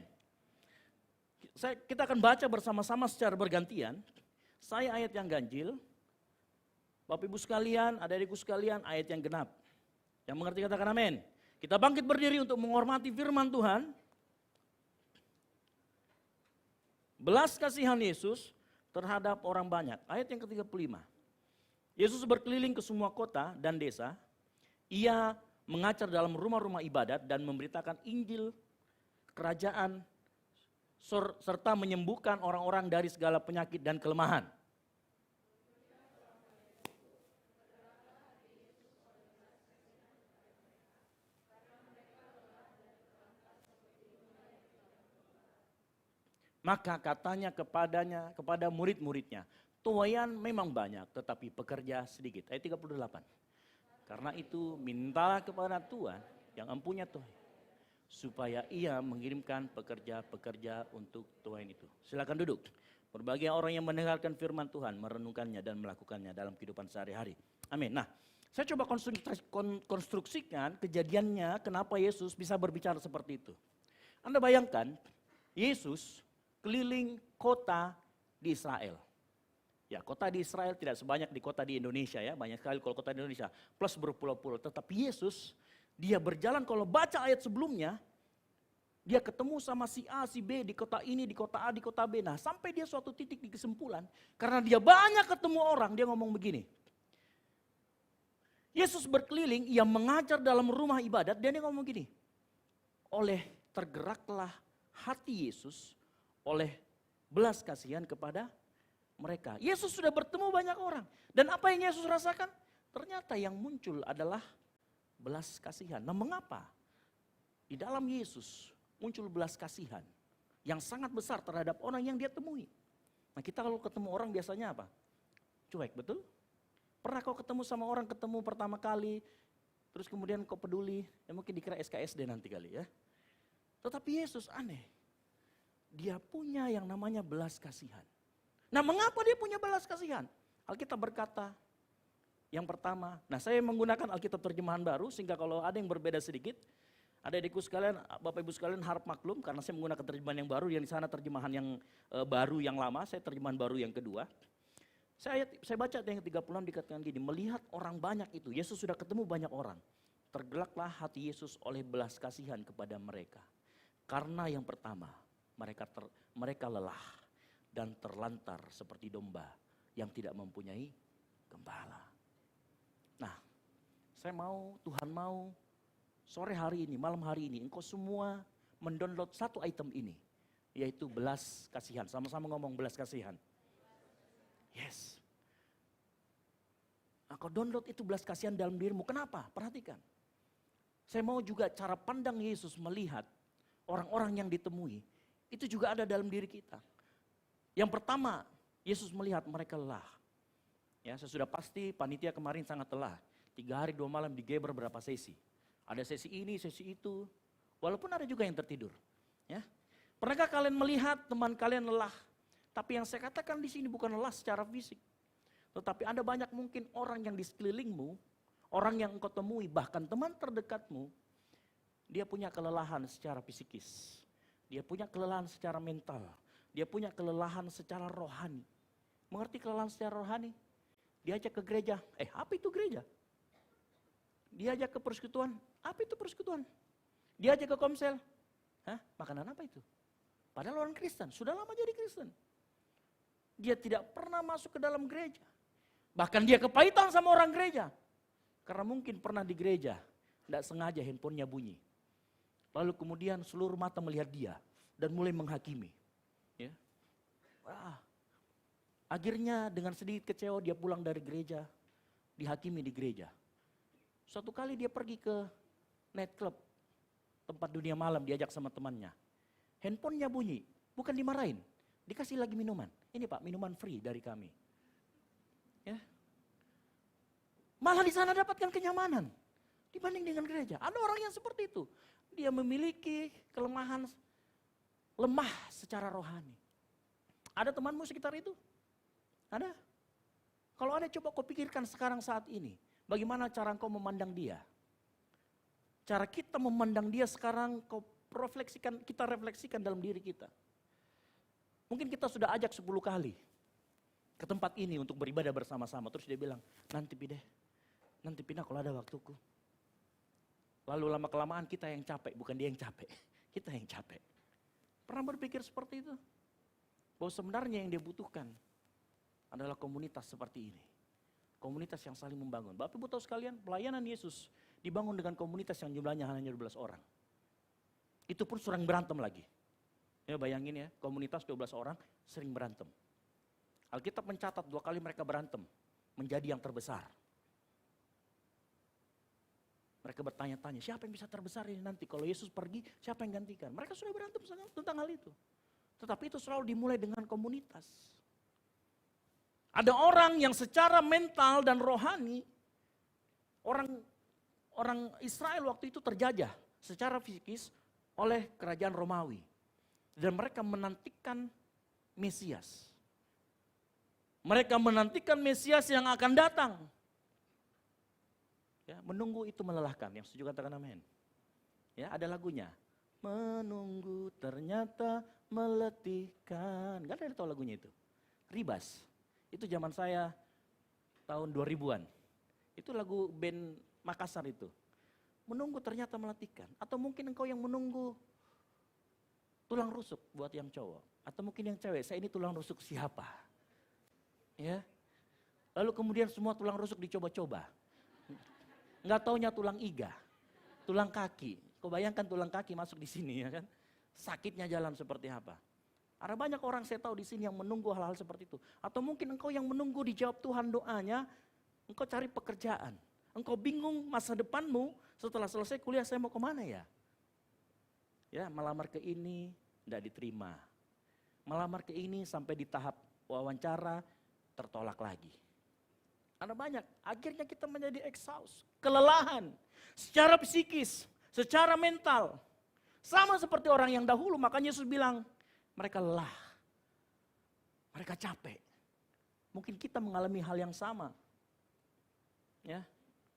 Kita akan baca bersama-sama secara bergantian. Saya ayat yang ganjil. Bapak ibu sekalian, adik-adikku sekalian, ayat yang genap. Yang mengerti katakan amin. Kita bangkit berdiri untuk menghormati firman Tuhan. Belas kasihan Yesus terhadap orang banyak. Ayat yang ke-35. Yesus berkeliling ke semua kota dan desa. Ia mengajar dalam rumah-rumah ibadat dan memberitakan Injil kerajaan serta menyembuhkan orang-orang dari segala penyakit dan kelemahan. Maka katanya kepada murid-muridnya, tuaian memang banyak tetapi pekerja sedikit. Ayat 38. Karena itu mintalah kepada Tuhan yang empunya tuai, supaya ia mengirimkan pekerja-pekerja untuk tuaian itu. Silakan duduk. Berbagai orang yang mendengarkan firman Tuhan, merenungkannya dan melakukannya dalam kehidupan sehari-hari. Amin. Nah, saya coba konstruksikan kejadiannya kenapa Yesus bisa berbicara seperti itu. Anda bayangkan, Yesus keliling kota di Israel. Ya, kota di Israel tidak sebanyak di kota di Indonesia ya, banyak sekali kalau kota di Indonesia plus berpulau-pulau. Tetapi Yesus, dia berjalan kalau baca ayat sebelumnya, dia ketemu sama si A, si B di kota ini, di kota A, di kota B. Nah, sampai dia suatu titik di kesimpulan, karena dia banyak ketemu orang, dia ngomong begini. Yesus berkeliling, ia mengajar dalam rumah ibadat, dan dia ngomong gini. Oleh tergeraklah hati Yesus, oleh belas kasihan kepada mereka. Yesus sudah bertemu banyak orang. Dan apa yang Yesus rasakan? Ternyata yang muncul adalah belas kasihan. Nah, mengapa? Di dalam Yesus muncul belas kasihan yang sangat besar terhadap orang yang dia temui. Nah, kita kalau ketemu orang biasanya apa? Cuek, betul? Pernah kau ketemu sama orang, ketemu pertama kali, terus kemudian kau peduli, ya mungkin dikira SKSD nanti kali ya. Tetapi Yesus aneh. Dia punya yang namanya belas kasihan. Nah, mengapa dia punya belas kasihan? Alkitab berkata, yang pertama, nah saya menggunakan Alkitab terjemahan baru, sehingga kalau ada yang berbeda sedikit, adik-adikku sekalian, bapak ibu sekalian harap maklum, karena saya menggunakan terjemahan yang baru, yang di sana terjemahan yang baru yang lama, saya terjemahan baru yang kedua. Saya baca yang ke-36 dikatakan gini, melihat orang banyak itu, Yesus sudah ketemu banyak orang. Tergelaklah hati Yesus oleh belas kasihan kepada mereka. Karena yang pertama, mereka lelah dan terlantar seperti domba yang tidak mempunyai gembala. Nah, Tuhan mau sore hari ini, malam hari ini, engkau semua mendownload satu item ini, yaitu belas kasihan. Sama-sama ngomong belas kasihan. Yes. Nah, kau download itu belas kasihan dalam dirimu. Kenapa? Perhatikan. Saya mau juga cara pandang Yesus melihat orang-orang yang ditemui. Itu juga ada dalam diri kita. Yang pertama, Yesus melihat mereka lelah. Ya, saya sudah pasti panitia kemarin sangat lelah. 3 hari 2 malam digeber berapa sesi. Ada sesi ini, sesi itu. Walaupun ada juga yang tertidur. Ya. Pernahkah kalian melihat teman kalian lelah? Tapi yang saya katakan di sini bukan lelah secara fisik. Tetapi ada banyak mungkin orang yang di sekelilingmu, orang yang engkau temui, bahkan teman terdekatmu, dia punya kelelahan secara psikis. Dia punya kelelahan secara mental. Dia punya kelelahan secara rohani. Mengerti kelelahan secara rohani? Diajak ke gereja. Apa itu gereja? Diajak ke persekutuan. Apa itu persekutuan? Diajak ke komsel. Makanan apa itu? Padahal orang Kristen. Sudah lama jadi Kristen. Dia tidak pernah masuk ke dalam gereja. Bahkan dia kepahitan sama orang gereja. Karena mungkin pernah di gereja. Tidak sengaja handphonenya bunyi. Lalu kemudian seluruh mata melihat dia dan mulai menghakimi. Ya. Akhirnya dengan sedikit kecewa dia pulang dari gereja, dihakimi di gereja. Suatu kali dia pergi ke nightclub, tempat dunia malam diajak sama temannya. Handphonenya bunyi, bukan dimarahin, dikasih lagi minuman. Ini Pak, minuman free dari kami. Ya. Malah di sana dapatkan kenyamanan. dibanding dengan gereja. Ada orang yang seperti itu. Dia memiliki kelemahan, lemah secara rohani. Ada temanmu sekitar itu? Ada? Kalau ada, coba kau pikirkan sekarang saat ini. Bagaimana cara kau memandang dia? Cara kita memandang dia sekarang kita refleksikan dalam diri kita. Mungkin kita sudah ajak 10 kali ke tempat ini untuk beribadah bersama-sama. Terus dia bilang, nanti pindah kalau ada waktuku. Lalu lama kelamaan kita yang capek, bukan dia yang capek. Kita yang capek. Pernah berpikir seperti itu? Bahwa sebenarnya yang dia butuhkan adalah komunitas seperti ini. Komunitas yang saling membangun. Bapak Ibu tahu sekalian, pelayanan Yesus dibangun dengan komunitas yang jumlahnya hanya 12 orang. Itu pun sering berantem lagi. Ya bayangin ya, komunitas 12 orang sering berantem. Alkitab mencatat 2 kali mereka berantem, menjadi yang terbesar. Mereka bertanya-tanya, siapa yang bisa terbesar ini nanti? Kalau Yesus pergi, siapa yang gantikan? Mereka sudah berantem tentang hal itu. Tetapi itu selalu dimulai dengan komunitas. Ada orang yang secara mental dan rohani, orang Israel waktu itu terjajah secara fisikis oleh kerajaan Romawi. Dan mereka menantikan Mesias. Mereka menantikan Mesias yang akan datang. Ya, menunggu itu melelahkan, yang setuju katakan amin. Ya, ada lagunya. Menunggu ternyata meletihkan. Gak ada yang tahu lagunya itu. Ribas. Itu zaman saya tahun 2000-an. Itu lagu band Makassar itu. Menunggu ternyata meletihkan. Atau mungkin engkau yang menunggu tulang rusuk buat yang cowok. Atau mungkin yang cewek, saya ini tulang rusuk siapa? Ya. Lalu kemudian semua tulang rusuk dicoba-coba. Nggak taunya tulang iga, tulang kaki. Kau bayangkan tulang kaki masuk di sini ya kan? Sakitnya jalan seperti apa? Ada banyak orang saya tahu di sini yang menunggu hal-hal seperti itu. Atau mungkin engkau yang menunggu dijawab Tuhan doanya, engkau cari pekerjaan. Engkau bingung masa depanmu setelah selesai kuliah saya mau kemana ya? Ya melamar ke ini, tidak diterima. Melamar ke ini sampai di tahap wawancara, tertolak lagi. Ada banyak, akhirnya kita menjadi exhaust, kelelahan, secara psikis, secara mental. Sama seperti orang yang dahulu, makanya Yesus bilang, mereka lelah, mereka capek. Mungkin kita mengalami hal yang sama. Ya,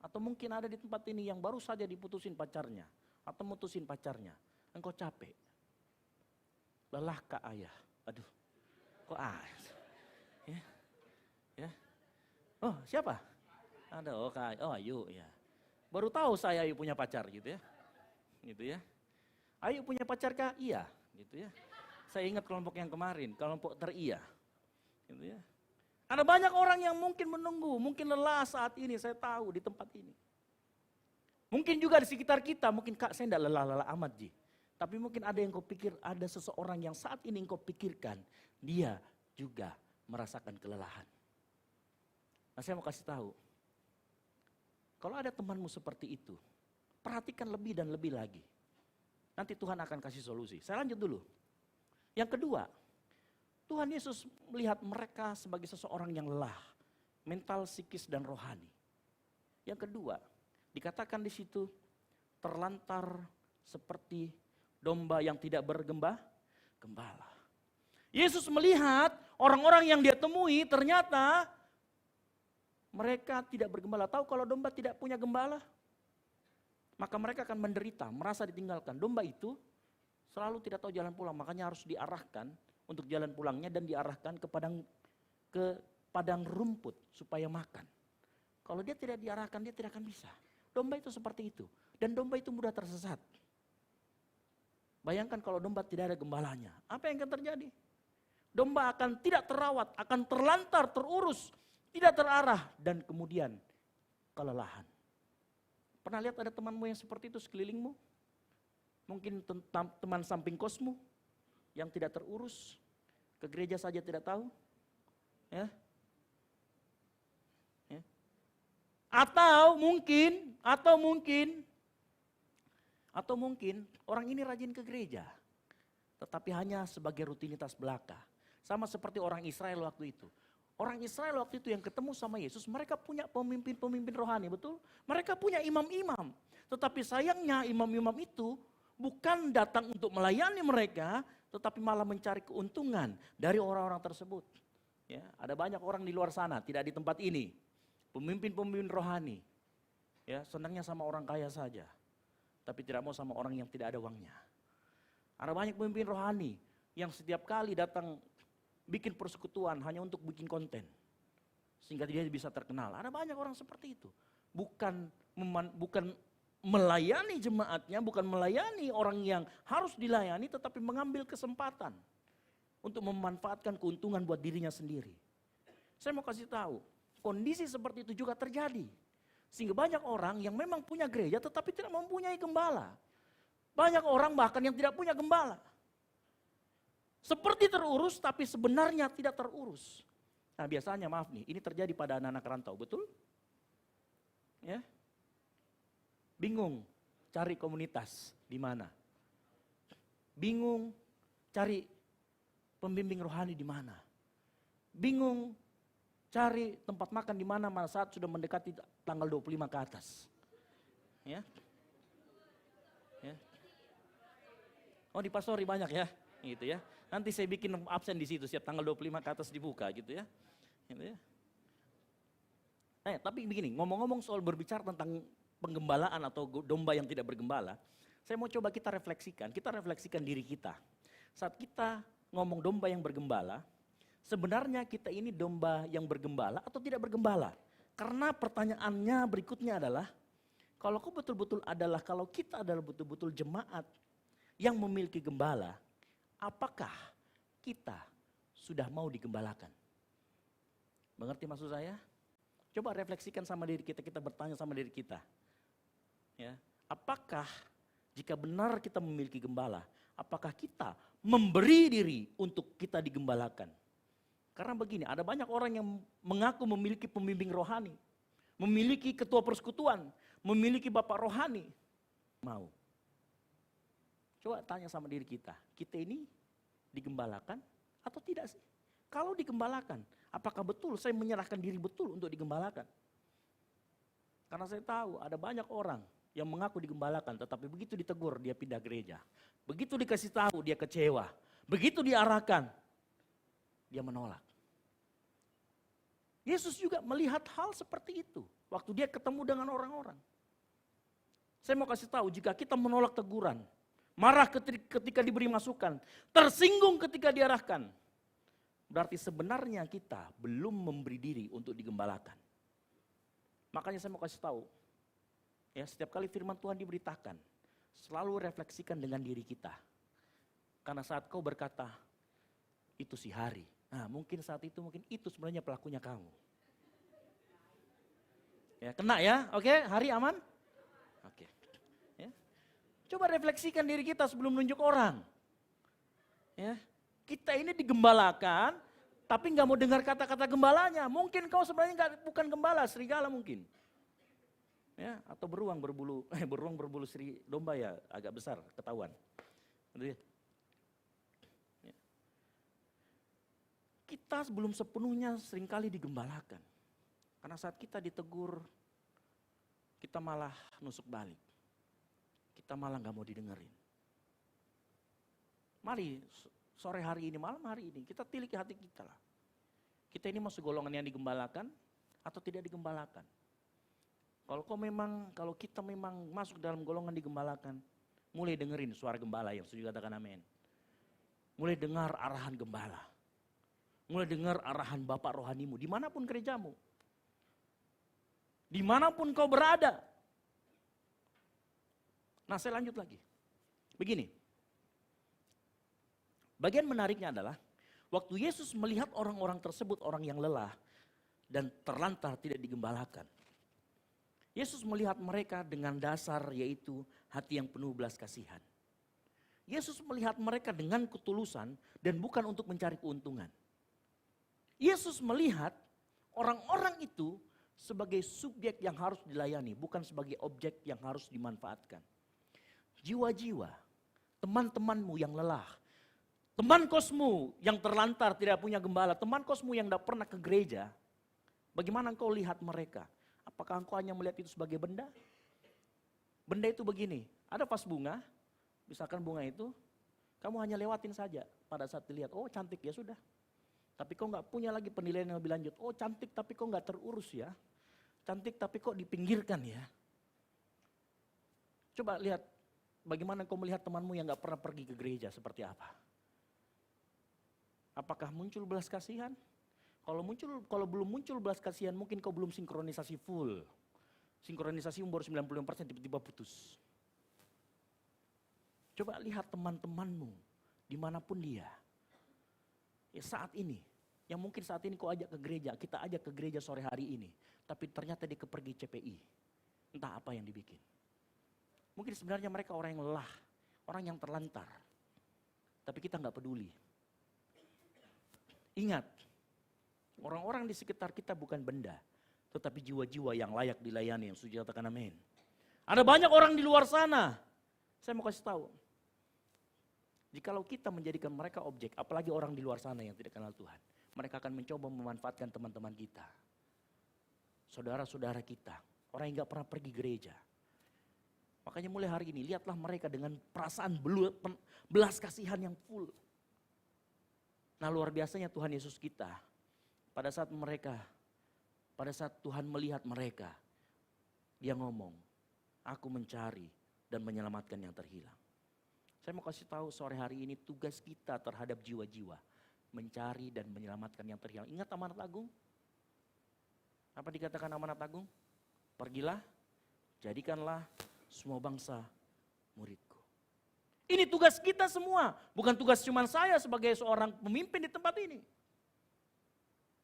atau mungkin ada di tempat ini yang baru saja diputusin pacarnya, atau mutusin pacarnya, engkau capek. Lelah kak ayah, aduh, kok ya, ya. Oh siapa? Ada, Ayu ya. Baru tahu saya Ayu punya pacar gitu ya. Gitu ya. Ayu punya pacar kah? Iya, gitu ya. Saya ingat kelompok yang kemarin, kelompok teriya. Gitu ya. Ada banyak orang yang mungkin menunggu, mungkin lelah saat ini, saya tahu di tempat ini. Mungkin juga di sekitar kita, mungkin kak saya tidak lelah-lelah amat Ji. Tapi mungkin ada yang kau pikir, ada seseorang yang saat ini kau pikirkan, dia juga merasakan kelelahan. Nah saya mau kasih tahu, kalau ada temanmu seperti itu, perhatikan lebih dan lebih lagi. Nanti Tuhan akan kasih solusi. Saya lanjut dulu. Yang kedua, Tuhan Yesus melihat mereka sebagai seseorang yang lelah, mental, psikis, dan rohani. Yang kedua, dikatakan di situ, terlantar seperti domba yang tidak bergembala. Yesus melihat orang-orang yang dia temui ternyata mereka tidak bergembala. Tahu kalau domba tidak punya gembala? Maka mereka akan menderita, merasa ditinggalkan. Domba itu selalu tidak tahu jalan pulang, makanya harus diarahkan untuk jalan pulangnya dan diarahkan ke padang rumput supaya makan. Kalau dia tidak diarahkan, dia tidak akan bisa. Domba itu seperti itu. Dan domba itu mudah tersesat. Bayangkan kalau domba tidak ada gembalanya. Apa yang akan terjadi? Domba akan tidak terawat, akan terlantar, terurus, tidak terarah, dan kemudian kelelahan. Pernah lihat ada temanmu yang seperti itu sekelilingmu? Mungkin teman samping kosmu yang tidak terurus, ke gereja saja tidak tahu. Ya. Ya. Atau mungkin orang ini rajin ke gereja, tetapi hanya sebagai rutinitas belaka. Sama seperti orang Israel waktu itu. Orang Israel waktu itu yang ketemu sama Yesus, mereka punya pemimpin-pemimpin rohani, betul? Mereka punya imam-imam. Tetapi sayangnya imam-imam itu bukan datang untuk melayani mereka, tetapi malah mencari keuntungan dari orang-orang tersebut. Ya, ada banyak orang di luar sana, tidak di tempat ini. Pemimpin-pemimpin rohani, ya, senangnya sama orang kaya saja, tapi tidak mau sama orang yang tidak ada uangnya. Ada banyak pemimpin rohani yang setiap kali datang bikin persekutuan hanya untuk bikin konten, sehingga dia bisa terkenal. Ada banyak orang seperti itu. Bukan melayani jemaatnya, bukan melayani orang yang harus dilayani, tetapi mengambil kesempatan untuk memanfaatkan keuntungan buat dirinya sendiri. Saya mau kasih tahu, kondisi seperti itu juga terjadi. Sehingga banyak orang yang memang punya gereja tetapi tidak mempunyai gembala. Banyak orang bahkan yang tidak punya gembala. Seperti terurus tapi sebenarnya tidak terurus. Nah biasanya maaf nih, ini terjadi pada anak-anak rantau, betul? Ya. Bingung cari komunitas di mana. Bingung cari pembimbing rohani di mana. Bingung cari tempat makan di mana saat sudah mendekati tanggal 25 ke atas. Ya. Ya. Oh di pastori banyak ya, gitu ya. Nanti saya bikin absen di situ setiap tanggal 25 ke atas dibuka gitu ya. Gitu ya. Tapi begini, ngomong-ngomong soal berbicara tentang penggembalaan atau domba yang tidak bergembala, saya mau coba kita refleksikan diri kita. Saat kita ngomong domba yang bergembala, sebenarnya kita ini domba yang bergembala atau tidak bergembala? Karena pertanyaannya berikutnya adalah, kalau kita adalah betul-betul jemaat yang memiliki gembala, apakah kita sudah mau digembalakan? Mengerti maksud saya? Coba refleksikan sama diri kita, kita bertanya sama diri kita. Ya, apakah jika benar kita memiliki gembala, apakah kita memberi diri untuk kita digembalakan? Karena begini, ada banyak orang yang mengaku memiliki pembimbing rohani, memiliki ketua persekutuan, memiliki bapak rohani. Mau. Coba tanya sama diri kita ini digembalakan atau tidak sih? Kalau digembalakan, apakah betul saya menyerahkan diri betul untuk digembalakan? Karena saya tahu ada banyak orang yang mengaku digembalakan, tetapi begitu ditegur dia pindah gereja. Begitu dikasih tahu dia kecewa. Begitu diarahkan, dia menolak. Yesus juga melihat hal seperti itu waktu dia ketemu dengan orang-orang. Saya mau kasih tahu, jika kita menolak teguran, marah ketika diberi masukan, tersinggung ketika diarahkan, berarti sebenarnya kita belum memberi diri untuk digembalakan. Makanya saya mau kasih tahu, ya, setiap kali firman Tuhan diberitakan, selalu refleksikan dengan diri kita. Karena saat kau berkata, itu si Hari, nah mungkin saat itu sebenarnya pelakunya kamu. Ya, kena ya, oke, Hari aman? Oke. Ya. Coba refleksikan diri kita sebelum nunjuk orang. Ya. Kita ini digembalakan, tapi nggak mau dengar kata-kata gembalanya. Mungkin kau sebenarnya bukan gembala, serigala mungkin. Ya, atau beruang berbulu seri domba ya agak besar, ketahuan. Ya. Kita belum sepenuhnya seringkali digembalakan. Karena saat kita ditegur, kita malah nusuk balik. Kita malah nggak mau didengerin. Mari sore hari ini, malam hari ini, kita tiliki hati kita lah. Kita ini masuk golongan yang digembalakan atau tidak digembalakan. Kalau kita memang masuk dalam golongan digembalakan, mulai dengerin suara gembala yang setuju katakan amin. Mulai dengar arahan gembala. Mulai dengar arahan bapak rohanimu, dimanapun gerejamu. Dimanapun kau berada. Nah saya lanjut lagi. Begini. Bagian menariknya adalah, waktu Yesus melihat orang-orang tersebut, orang yang lelah dan terlantar tidak digembalakan. Yesus melihat mereka dengan dasar yaitu hati yang penuh belas kasihan. Yesus melihat mereka dengan ketulusan dan bukan untuk mencari keuntungan. Yesus melihat orang-orang itu sebagai subjek yang harus dilayani, bukan sebagai objek yang harus dimanfaatkan. Jiwa-jiwa, teman-temanmu yang lelah, Teman kosmu yang terlantar tidak punya gembala, teman kosmu yang tidak pernah ke gereja, bagaimana engkau lihat mereka? Apakah engkau hanya melihat itu sebagai benda? Benda itu begini, ada vas bunga, misalkan bunga itu, kamu hanya lewatin saja pada saat dilihat, oh cantik ya sudah. Tapi kau nggak punya lagi penilaian yang lebih lanjut, oh cantik tapi kok nggak terurus ya. Cantik tapi kok dipinggirkan ya. Coba lihat bagaimana kau melihat temanmu yang nggak pernah pergi ke gereja seperti apa. Apakah muncul belas kasihan? Kalau belum muncul belas kasihan, mungkin kau belum sinkronisasi full. Sinkronisasi baru 95% tiba-tiba putus. Coba lihat teman-temanmu, dimanapun dia. Ya saat ini, yang mungkin saat ini kau ajak ke gereja, kita ajak ke gereja sore hari ini. Tapi ternyata dia pergi CPI. Entah apa yang dibikin. Mungkin sebenarnya mereka orang yang lelah, orang yang terlantar. Tapi kita nggak peduli. Ingat, orang-orang di sekitar kita bukan benda, tetapi jiwa-jiwa yang layak dilayani, yang setuju katakan amin. Ada banyak orang di luar sana, saya mau kasih tahu. Jikalau kita menjadikan mereka objek, apalagi orang di luar sana yang tidak kenal Tuhan, mereka akan mencoba memanfaatkan teman-teman kita. Saudara-saudara kita, orang yang gak pernah pergi gereja. Makanya mulai hari ini, lihatlah mereka dengan perasaan belas kasihan yang full. Nah luar biasanya Tuhan Yesus kita, pada saat Tuhan melihat mereka, dia ngomong, aku mencari dan menyelamatkan yang terhilang. Saya mau kasih tahu sore hari ini tugas kita terhadap jiwa-jiwa, mencari dan menyelamatkan yang terhilang. Ingat amanat agung? Apa dikatakan amanat agung? Pergilah, jadikanlah semua bangsa muridku. Ini tugas kita semua, bukan tugas cuma saya sebagai seorang pemimpin di tempat ini.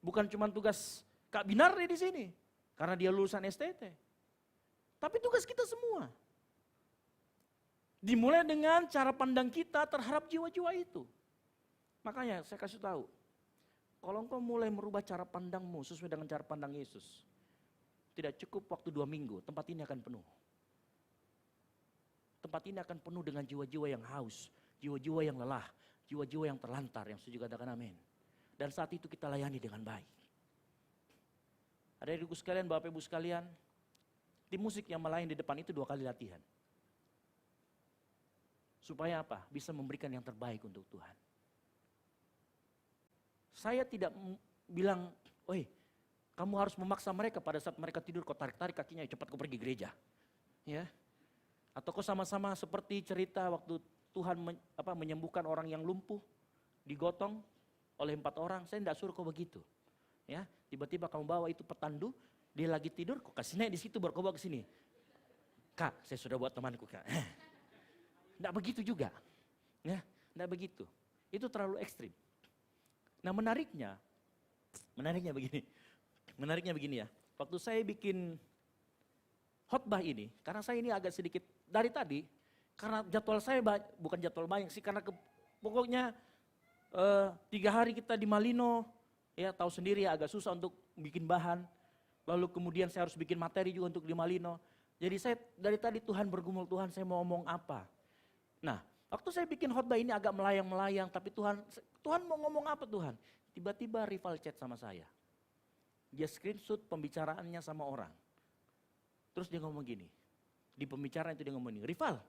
Bukan cuma tugas Kak Binar di sini, karena dia lulusan STT. Tapi tugas kita semua. Dimulai dengan cara pandang kita terhadap jiwa-jiwa itu. Makanya saya kasih tahu, kalau engkau mulai merubah cara pandangmu sesuai dengan cara pandang Yesus, tidak cukup waktu 2 minggu, tempat ini akan penuh. Tempat ini akan penuh dengan jiwa-jiwa yang haus, jiwa-jiwa yang lelah, jiwa-jiwa yang terlantar, yang setuju katakan amin. Dan saat itu kita layani dengan baik. Ada ibu sekalian, bapak ibu sekalian, tim musik yang melayani di depan itu 2 kali latihan. Supaya apa? Bisa memberikan yang terbaik untuk Tuhan. Saya tidak bilang, oi kamu harus memaksa mereka pada saat mereka tidur, kau tarik-tarik kakinya, cepat kau pergi gereja. Ya. Atau kau sama-sama seperti cerita waktu Tuhan menyembuhkan orang yang lumpuh, digotong oleh 4 orang, saya tidak suruh kau begitu. Ya, tiba-tiba kamu bawa itu petandu, dia lagi tidur, kau kasih naik di situ baru kau bawa ke sini. Kak, saya sudah buat temanku kak. Tidak begitu juga. Ya, tidak begitu. Itu terlalu ekstrim. Nah menariknya begini ya. Waktu saya bikin khotbah ini, karena saya ini agak sedikit dari tadi, karena jadwal saya bukan jadwal banyak sih, karena pokoknya 3 hari kita di Malino, ya tahu sendiri ya agak susah untuk bikin bahan. Lalu kemudian saya harus bikin materi juga untuk di Malino. Jadi saya dari tadi Tuhan bergumul, Tuhan saya mau ngomong apa. Nah waktu saya bikin khotbah ini agak melayang-melayang, tapi Tuhan mau ngomong apa Tuhan? Tiba-tiba rival chat sama saya. Dia screenshot pembicaraannya sama orang. Terus dia ngomong gini, di pembicaraan itu dia ngomong gini, rival,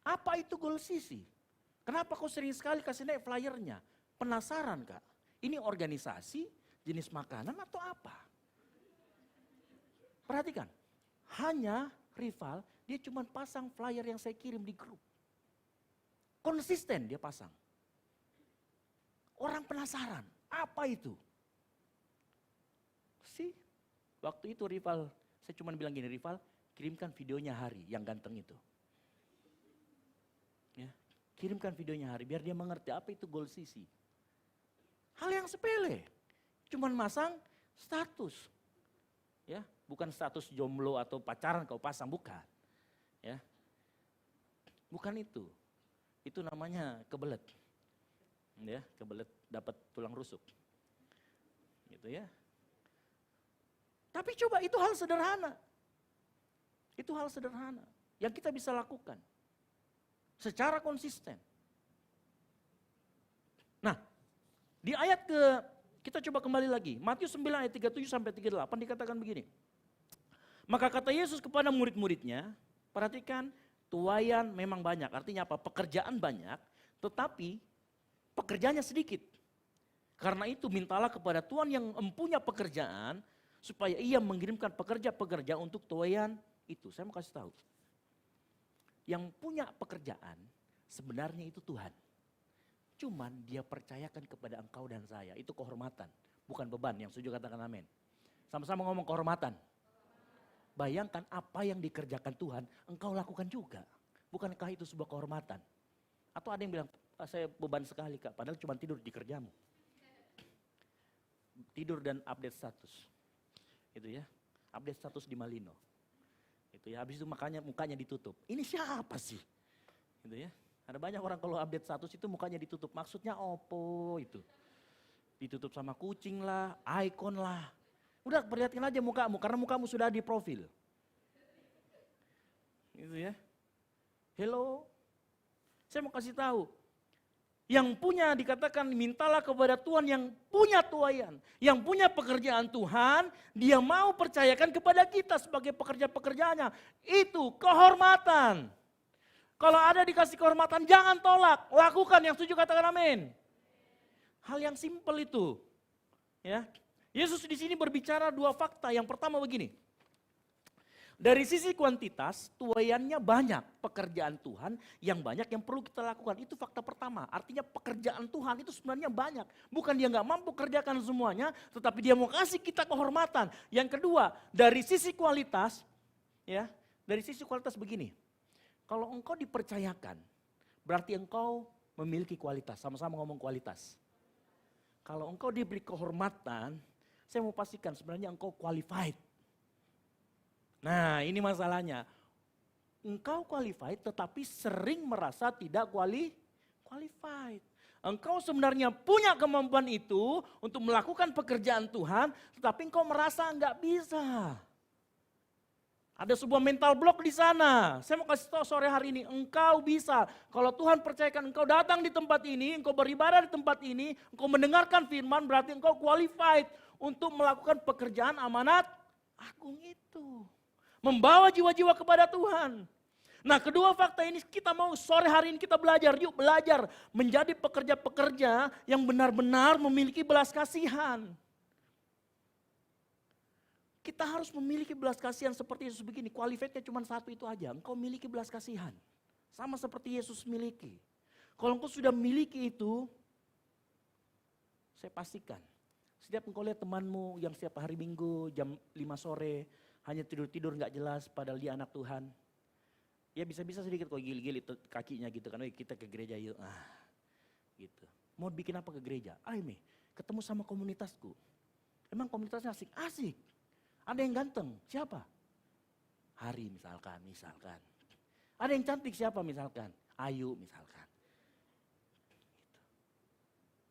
apa itu Goal CC? Kenapa kau sering sekali kasih naik flyernya? Penasaran kak, ini organisasi, jenis makanan atau apa? Perhatikan, hanya rival, dia cuma pasang flyer yang saya kirim di grup. Konsisten dia pasang. Orang penasaran, apa itu? Waktu itu rival, saya cuma bilang gini, rival kirimkan videonya Hari yang ganteng itu. Ya, kirimkan videonya Hari biar dia mengerti apa itu Goal CC. Hal yang sepele, cuman masang status. Ya, bukan status jomblo atau pacaran kau pasang, bukan. Ya. Bukan itu. Itu namanya kebelet. Ya, kebelet dapat tulang rusuk. Gitu ya. Tapi coba itu hal sederhana. Itu hal sederhana yang kita bisa lakukan secara konsisten. Di ayat kita coba kembali lagi. Matius 9 ayat 37 sampai 38 dikatakan begini. Maka kata Yesus kepada murid-muridnya, perhatikan, tuaian memang banyak. Artinya apa? Pekerjaan banyak, tetapi pekerjaannya sedikit. Karena itu mintalah kepada Tuhan yang mempunyai pekerjaan, supaya ia mengirimkan pekerja-pekerja untuk tuaian itu. Saya mau kasih tahu. Yang punya pekerjaan sebenarnya itu Tuhan. Cuman dia percayakan kepada engkau dan saya. Itu kehormatan, bukan beban. Yang setuju katakan amin. Sama-sama ngomong kehormatan. Bayangkan apa yang dikerjakan Tuhan, engkau lakukan juga. Bukankah itu sebuah kehormatan? Atau ada yang bilang, saya beban sekali Kak, padahal cuma tidur di kerjamu. Tidur dan update status. Itu ya, update status di Malino. Itu ya, habis itu mukanya ditutup. Ini siapa sih? Gitu ya. Ada banyak orang kalau update status itu mukanya ditutup. Maksudnya opo itu. Ditutup sama kucing lah, icon lah. Udah perlihatkan aja mukamu, karena mukamu sudah di profil. Gitu ya. Hello. Saya mau kasih tahu. Yang punya dikatakan mintalah kepada Tuhan yang punya tuaian. Yang punya pekerjaan Tuhan, dia mau percayakan kepada kita sebagai pekerja-pekerjaannya. Itu kehormatan. Kalau ada dikasih kehormatan jangan tolak, lakukan. Yang setuju katakan amin. Hal yang simpel itu. Ya. Yesus di sini berbicara dua fakta. Yang pertama begini. Dari sisi kuantitas, tuaiannya banyak. Pekerjaan Tuhan yang banyak yang perlu kita lakukan. Itu fakta pertama. Artinya pekerjaan Tuhan itu sebenarnya banyak. Bukan dia nggak mampu kerjakan semuanya, tetapi dia mau kasih kita kehormatan. Yang kedua, dari sisi kualitas, ya, dari sisi kualitas begini. Kalau engkau dipercayakan, berarti engkau memiliki kualitas. Sama-sama ngomong kualitas. Kalau engkau diberi kehormatan, saya mau pastikan sebenarnya engkau qualified. Nah ini masalahnya. Engkau qualified tetapi sering merasa tidak qualified. Engkau sebenarnya punya kemampuan itu untuk melakukan pekerjaan Tuhan, tetapi engkau merasa enggak bisa. Ada sebuah mental block di sana. Saya mau kasih tahu sore hari ini, engkau bisa. Kalau Tuhan percayakan engkau datang di tempat ini, engkau beribadah di tempat ini, engkau mendengarkan firman, berarti engkau qualified untuk melakukan pekerjaan amanat agung itu. Membawa jiwa-jiwa kepada Tuhan. Nah kedua fakta ini kita mau sore hari ini kita belajar. Yuk belajar menjadi pekerja-pekerja yang benar-benar memiliki belas kasihan. Kita harus memiliki belas kasihan seperti Yesus begini. Qualified-nya cuma satu itu aja. Engkau miliki belas kasihan. Sama seperti Yesus miliki. Kalau engkau sudah miliki itu, saya pastikan. Setiap engkau lihat temanmu yang setiap hari Minggu jam 5 sore, hanya tidur-tidur gak jelas padahal dia anak Tuhan. Ya bisa-bisa sedikit kok gili-gili kakinya gitu kan. Kita ke gereja yuk. Gitu. Mau bikin apa ke gereja? Ayo ketemu sama komunitasku. Emang komunitasnya asik? Asik. Ada yang ganteng, siapa? Hari misalkan. Ada yang cantik siapa misalkan? Ayu misalkan. Gitu.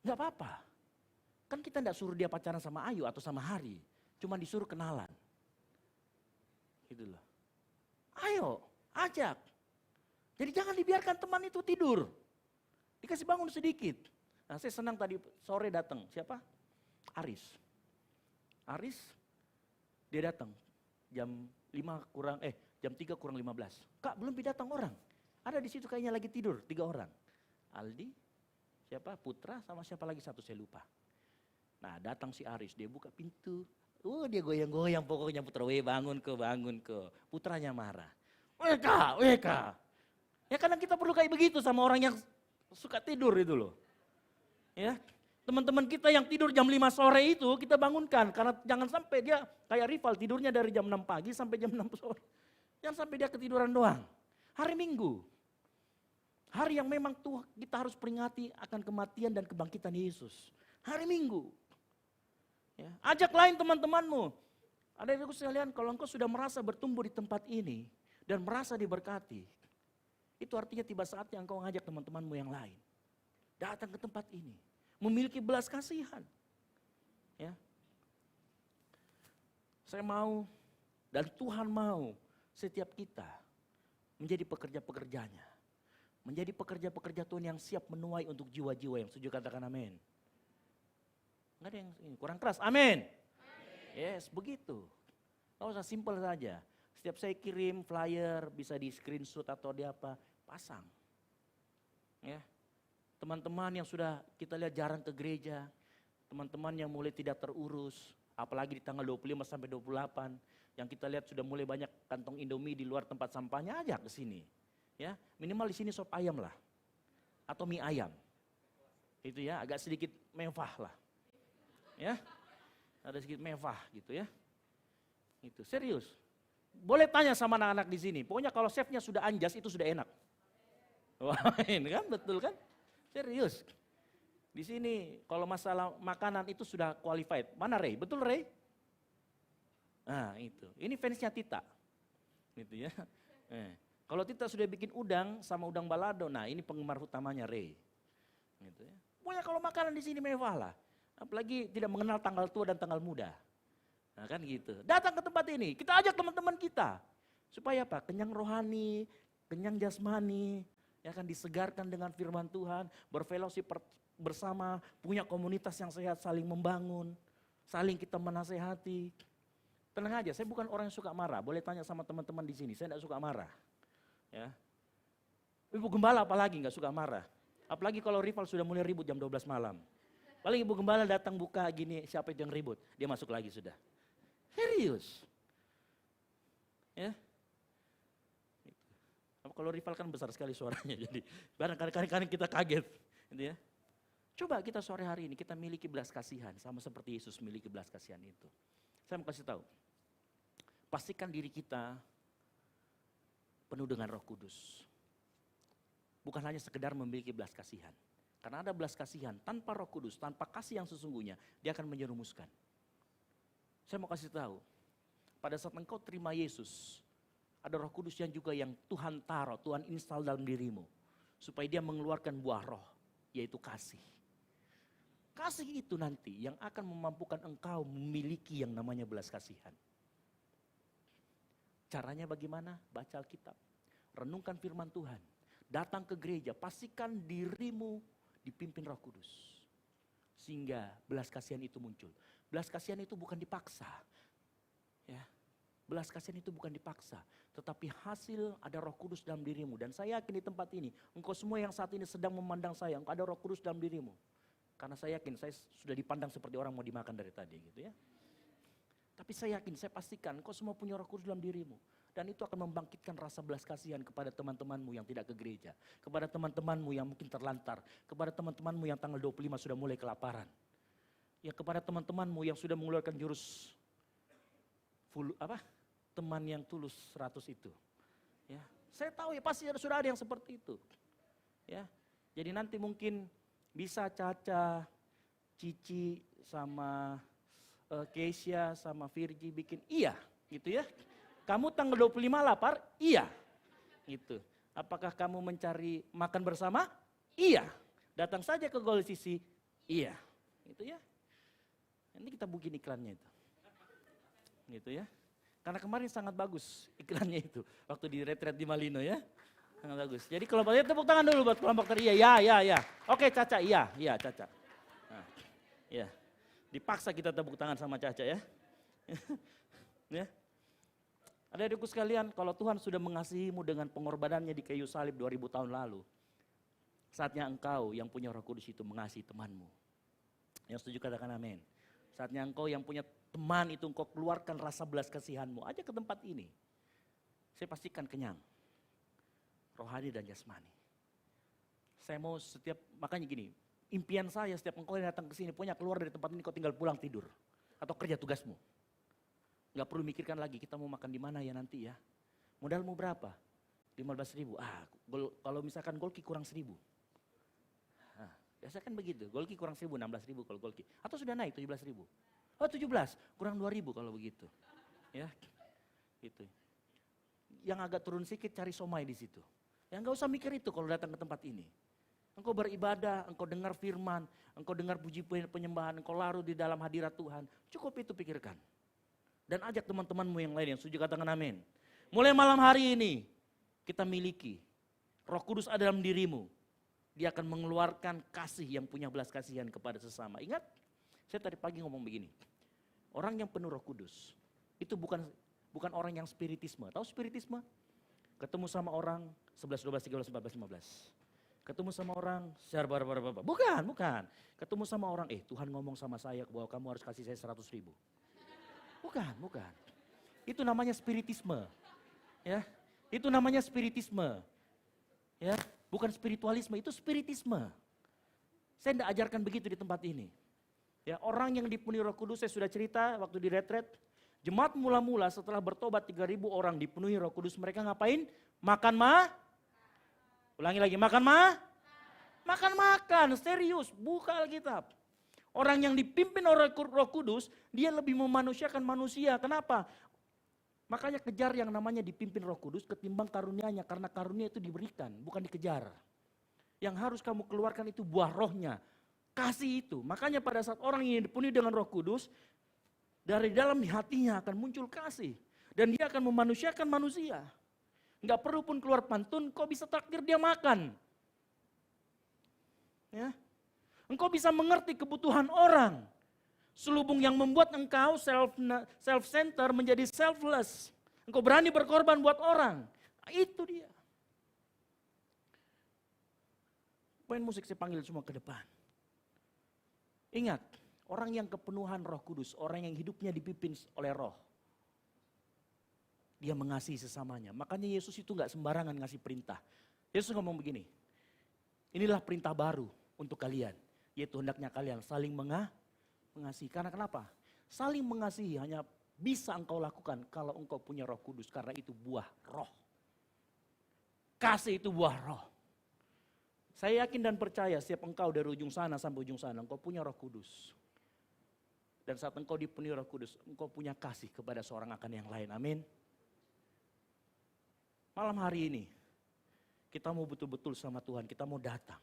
Gak apa-apa. Kan kita gak suruh dia pacaran sama Ayu atau sama Hari. Cuma disuruh kenalan. Gitu loh. Ayo, ajak. Jadi jangan dibiarkan teman itu tidur. Dikasih bangun sedikit. Nah saya senang tadi sore datang. Siapa? Aris. Dia datang jam 3 kurang 15. Kak belum datang orang. Ada di situ kayaknya lagi tidur 3 orang. Aldi, siapa? Putra sama siapa lagi satu saya lupa. Nah datang si Aris, dia buka pintu. Dia goyang-goyang pokoknya Putra, bangun ke. Putranya marah. Weka. Ya kadang kita perlu kayak begitu sama orang yang suka tidur itu loh. Ya. Teman-teman kita yang tidur jam 5 sore itu kita bangunkan. Karena jangan sampai dia kayak rival tidurnya dari jam 6 pagi sampai jam 6 sore. Jangan sampai dia ketiduran doang. Hari Minggu. Hari yang memang tuh kita harus peringati akan kematian dan kebangkitan Yesus. Hari Minggu. Ya, ajak lain teman-temanmu. Ada yang sekalian, kalau engkau sudah merasa bertumbuh di tempat ini dan merasa diberkati, itu artinya tiba saatnya engkau ngajak teman-temanmu yang lain. Datang ke tempat ini. Memiliki belas kasihan. Ya. Saya mau dan Tuhan mau setiap kita menjadi pekerja-pekerjanya. Menjadi pekerja-pekerja Tuhan yang siap menuai untuk jiwa-jiwa yang setuju katakan amin. Nggak ada yang ini, kurang keras. Amin. Yes, begitu. Nggak usah, simpel saja. Setiap saya kirim flyer, bisa di screenshot atau di apa, pasang. Ya. Teman-teman yang sudah kita lihat jarang ke gereja, teman-teman yang mulai tidak terurus, apalagi di tanggal 25 sampai 28, yang kita lihat sudah mulai banyak kantong Indomie di luar tempat sampahnya, ajak ke sini. Ya, minimal di sini sop ayam lah. Atau mie ayam. Itu ya, agak sedikit mewah lah. Ya. Ada sedikit mewah gitu ya. Itu serius. Boleh tanya sama anak-anak di sini. Pokoknya kalau chefnya sudah anjas itu sudah enak. Wah, ini kan betul kan? Serius. Di sini kalau masalah makanan itu sudah qualified. Mana Ray? Betul Ray? Nah itu. Ini fansnya Tita. Gitu ya. Kalau Tita sudah bikin udang sama udang balado, nah ini penggemar utamanya Ray. Gitu ya. Pokoknya kalau makanan di sini mewah lah. Apalagi tidak mengenal tanggal tua dan tanggal muda. Nah kan gitu. Datang ke tempat ini, kita ajak teman-teman kita. Supaya apa? Kenyang rohani, kenyang jasmani. Ya kan, disegarkan dengan firman Tuhan, berfellowship bersama, punya komunitas yang sehat, saling membangun, saling kita menasehati. Tenang aja, saya bukan orang yang suka marah. Boleh tanya sama teman-teman di sini, saya tidak suka marah. Ya. Ibu Gembala apalagi nggak suka marah. Apalagi kalau rival sudah mulai ribut jam 12 malam. Paling Ibu Gembala datang buka gini, siapa itu yang ribut? Dia masuk lagi sudah. Serius. Ya. Kalau rival kan besar sekali suaranya, jadi kadang-kadang kita kaget. Gitu ya. Coba kita sore hari ini, kita miliki belas kasihan, sama seperti Yesus miliki belas kasihan itu. Saya mau kasih tahu, pastikan diri kita penuh dengan Roh Kudus. Bukan hanya sekedar memiliki belas kasihan. Karena ada belas kasihan, tanpa Roh Kudus, tanpa kasih yang sesungguhnya, dia akan menjerumuskan. Saya mau kasih tahu, pada saat engkau terima Yesus, ada Roh Kudus yang juga yang Tuhan taruh, Tuhan install dalam dirimu. Supaya dia mengeluarkan buah roh, yaitu kasih. Kasih itu nanti yang akan memampukan engkau memiliki yang namanya belas kasihan. Caranya bagaimana? Baca Alkitab, renungkan firman Tuhan, datang ke gereja, pastikan dirimu dipimpin Roh Kudus. Sehingga belas kasihan itu muncul. Belas kasihan itu bukan dipaksa. Ya. Belas kasihan itu bukan dipaksa, tetapi hasil ada Roh Kudus dalam dirimu. Dan saya yakin di tempat ini, engkau semua yang saat ini sedang memandang saya, engkau ada Roh Kudus dalam dirimu. Karena saya yakin saya sudah dipandang seperti orang mau dimakan dari tadi gitu ya. Tapi saya yakin, saya pastikan engkau semua punya Roh Kudus dalam dirimu. Dan itu akan membangkitkan rasa belas kasihan kepada teman-temanmu yang tidak ke gereja. Kepada teman-temanmu yang mungkin terlantar. Kepada teman-temanmu yang tanggal 25 sudah mulai kelaparan. Ya kepada teman-temanmu yang sudah mengeluarkan jurus teman yang tulus 100 itu. Ya, saya tahu ya pasti sudah ada yang seperti itu. Ya, jadi nanti mungkin bisa Caca, Cici sama Keisha sama Virgi bikin iya gitu ya. Kamu tanggal 25 lapar? Iya. Gitu. Apakah kamu mencari makan bersama? Iya. Datang saja ke Gol Sisi? Iya. Gitu ya. Nanti kita bikin iklannya itu. Gitu ya. Karena kemarin sangat bagus iklannya itu. Waktu di retret di Malino ya. Sangat bagus. Jadi kelompoknya tepuk tangan dulu buat kelompok tadi. Ya. Oke Caca, iya Caca. Nah, ya. Dipaksa kita tepuk tangan sama Caca ya. Ya. Adik-adikku sekalian, kalau Tuhan sudah mengasihimu dengan pengorbanannya di kayu salib 2000 tahun lalu. Saatnya engkau yang punya Roh Kudus itu mengasihi temanmu. Yang setuju katakan amin. Saatnya engkau yang punya teman itu engkau keluarkan rasa belas kasihanmu aja ke tempat ini. Saya pastikan kenyang. Rohani dan jasmani. Saya mau makanya gini, impian saya setiap engkau yang datang ke sini, punya keluar dari tempat ini kau tinggal pulang tidur. Atau kerja tugasmu. Gak perlu mikirkan lagi kita mau makan di mana ya nanti ya. Modalmu berapa? 15.000. Kalau misalkan Golki kurang 1.000. Biasa kan begitu, Golki kurang 1.000, 16.000 kalau Golki. Atau sudah naik 17.000. Oh 17, kurang 2.000 kalau begitu. Ya, gitu. Yang agak turun sedikit cari somai di situ. Ya nggak usah mikir itu kalau datang ke tempat ini. Engkau beribadah, engkau dengar firman, engkau dengar puji penyembahan, engkau larut di dalam hadirat Tuhan. Cukup itu pikirkan. Dan ajak teman-temanmu yang lain yang setuju katakan amin. Mulai malam hari ini kita miliki Roh Kudus ada dalam dirimu. Dia akan mengeluarkan kasih yang punya belas kasihan kepada sesama. Ingat, Saya tadi pagi ngomong begini, orang yang penuh Roh Kudus itu bukan orang yang spiritisme. Tahu spiritisme? Ketemu sama orang 11, 12, 13, 14, 15. Ketemu sama orang bukan. Ketemu sama orang, Tuhan ngomong sama saya bahwa kamu harus kasih saya 100.000. Bukan. Itu namanya spiritisme. Ya, itu namanya spiritisme. Ya, bukan spiritualisme, itu spiritisme. Saya tidak ajarkan begitu di tempat ini. Ya, orang yang dipenuhi Roh Kudus, saya sudah cerita waktu di retret, jemaat mula-mula setelah bertobat 3.000 orang dipenuhi Roh Kudus, mereka ngapain? Makan ulangi lagi, makan, serius, buka Alkitab. Orang yang dipimpin oleh Roh Kudus, dia lebih memanusiakan manusia. Kenapa? Makanya kejar yang namanya dipimpin Roh Kudus ketimbang karunia-Nya, karena karunia itu diberikan, bukan dikejar. Yang harus kamu keluarkan itu buah rohnya, kasih itu. Makanya pada saat orang ini dipenuhi dengan Roh Kudus, dari dalam hatinya akan muncul kasih. Dan dia akan memanusiakan manusia. Enggak perlu pun keluar pantun, kau bisa traktir dia makan. Ya. Engkau bisa mengerti kebutuhan orang. Selubung yang membuat engkau self-center menjadi selfless. Engkau berani berkorban buat orang. Itu dia. Main musik saya panggil semua ke depan. Ingat, orang yang kepenuhan Roh Kudus, orang yang hidupnya dipimpin oleh Roh. Dia mengasihi sesamanya. Makanya Yesus itu gak sembarangan ngasih perintah. Yesus ngomong begini, inilah perintah baru untuk kalian. Yaitu hendaknya kalian saling mengasihi. Karena kenapa? Saling mengasihi hanya bisa engkau lakukan kalau engkau punya Roh Kudus. Karena itu buah roh. Kasih itu buah roh. Saya yakin dan percaya setiap engkau dari ujung sana sampai ujung sana, engkau punya Roh Kudus. Dan saat engkau dipenuhi Roh Kudus, engkau punya kasih kepada seorang akan yang lain. Amin. Malam hari ini, kita mau betul-betul sama Tuhan, kita mau datang.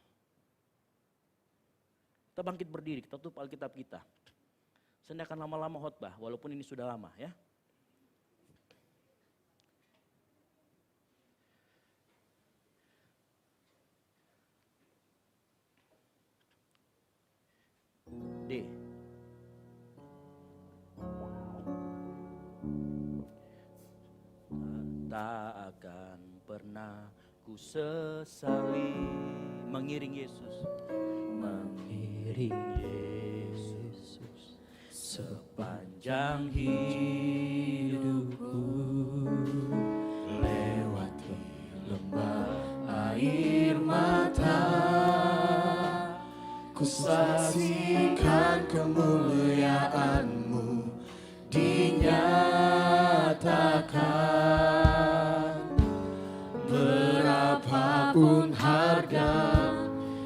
Kita bangkit berdiri, kita tutup Alkitab kita. Saya tidak akan lama-lama khotbah, walaupun ini sudah lama ya. D. Tak akan pernah ku sesali mengiring Yesus. Mengiring Yesus sepanjang hidupku. Lewati lembah air mata, ku saksikan kemuliaan-Mu dinyatakan. Berapapun harga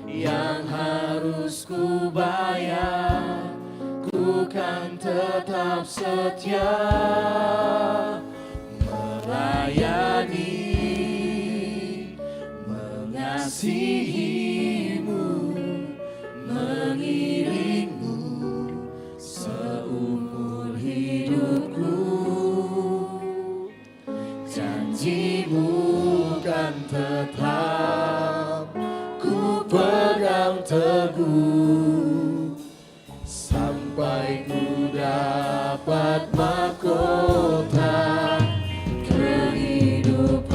yang harus ku bayar, ku kan tetap setia melayani, mengasihi-Mu, mengiring-Mu seumur hidupku. Janji-Mu kan tetap ku pegang teguh sampai ku dapat mahkota kehidupan.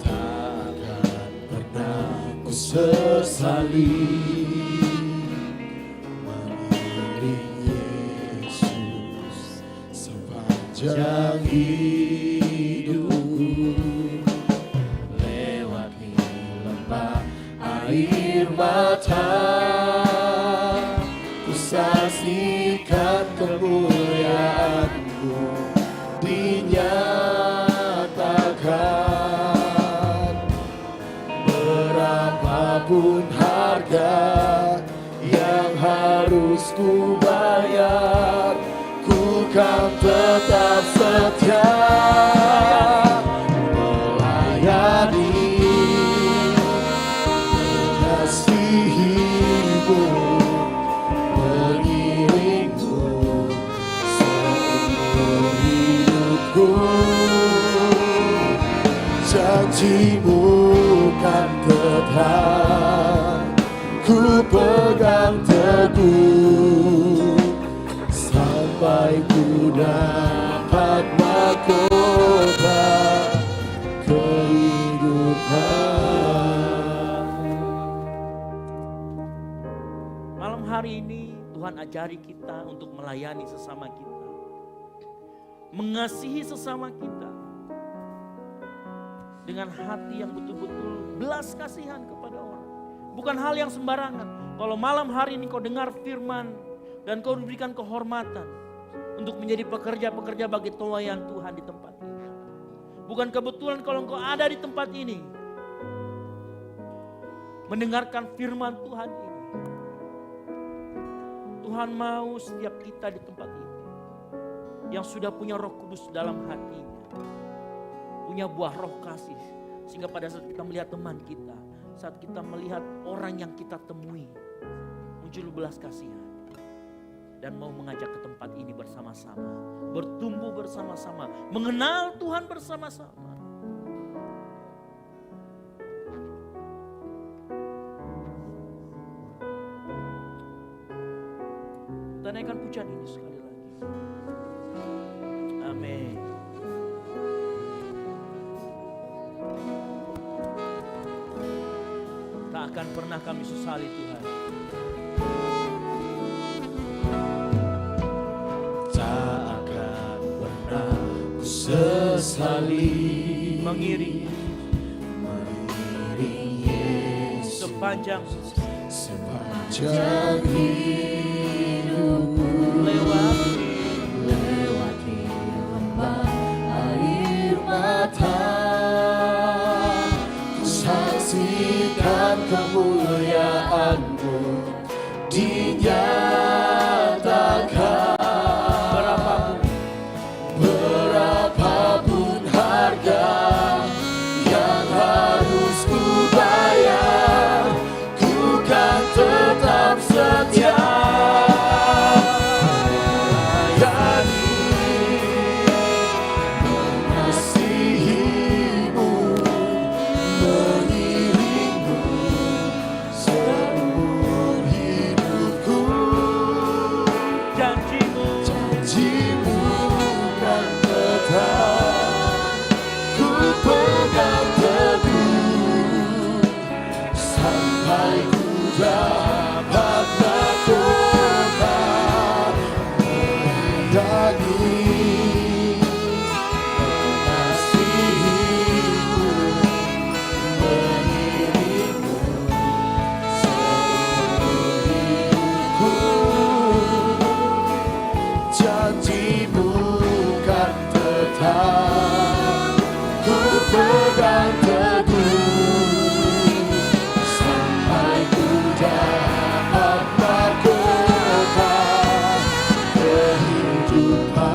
Takkan pernah ku sesali mengiring Yesus sepanjang hidupku. Lewati lembah air mata, ku saksikan kemuliaan-Mu dinyatakan. Berapapun harga yang harus ku bayar, ku kan tetap setia melayani, mengasihi-Mu, mengiring-Mu seumur hidupku. Janji-Mu tetap ku pegang teguh sampai ku dapat mahkota kehidupan. Malam hari ini Tuhan ajari kita untuk melayani sesama kita. Mengasihi sesama kita. Dengan hati yang betul-betul belas kasihan kepada orang. Bukan hal yang sembarangan. Kalau malam hari ini kau dengar firman dan kau diberikan kehormatan untuk menjadi pekerja-pekerja bagi tuayan Tuhan di tempat ini. Bukan kebetulan kalau engkau ada di tempat ini mendengarkan firman Tuhan ini. Tuhan mau setiap kita di tempat ini yang sudah punya Roh Kudus dalam hatinya, punya buah roh kasih, sehingga pada saat kita melihat teman kita, saat kita melihat orang yang kita temui, muncul belas kasihan dan mau mengajak ke tempat ini bersama-sama, bertumbuh bersama-sama, mengenal Tuhan bersama-sama. Kita naikkan pujian ini sekali lagi. Amin. Tak akan pernah kami sesali Tuhan. Tak akan pernah ku sesali Mengiring Yesus sepanjang hidupku lewati lembah air mata, ku saksikan kemuliaan-Mu dinyatakan. Berapapun harga yang harus ku bayar, ku kan tetap setia melayani, mengasihi-Mu, mengiring-Mu seumur hidupku. janji-Mu Janji-Mu kan tetap ku pegang teguh sampai ku dapat mahkota mendatangi, mengasihi-Mu, mengiring-Mu seumur hidupku. Janji-Mu kan tetap ku pegang teguh sampai ku dapat mahkota kehidupan.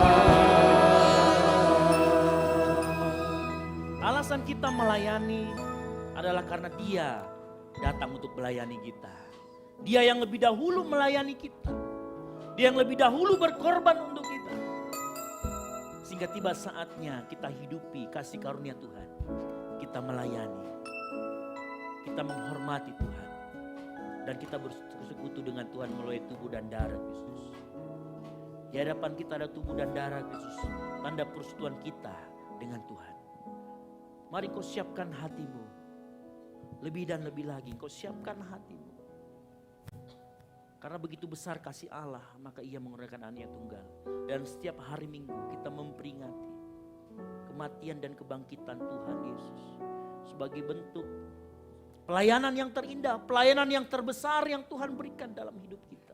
Alasan kita melayani adalah karena Dia datang untuk melayani kita. Dia yang lebih dahulu melayani kita. Dia yang lebih dahulu berkorban untuk kita. Sehingga tiba saatnya kita hidupi kasih karunia Tuhan. Kita melayani. Kita menghormati Tuhan. Dan kita bersekutu dengan Tuhan melalui tubuh dan darah Kristus. Di hadapan kita ada tubuh dan darah Kristus. Tanda persekutuan kita dengan Tuhan. Mari kau siapkan hatimu. Lebih dan lebih lagi kau siapkan hatimu. Karena begitu besar kasih Allah, maka Ia mengurniakan anaknya tunggal. Dan setiap hari Minggu kita memperingati kematian dan kebangkitan Tuhan Yesus. Sebagai bentuk pelayanan yang terindah, pelayanan yang terbesar yang Tuhan berikan dalam hidup kita.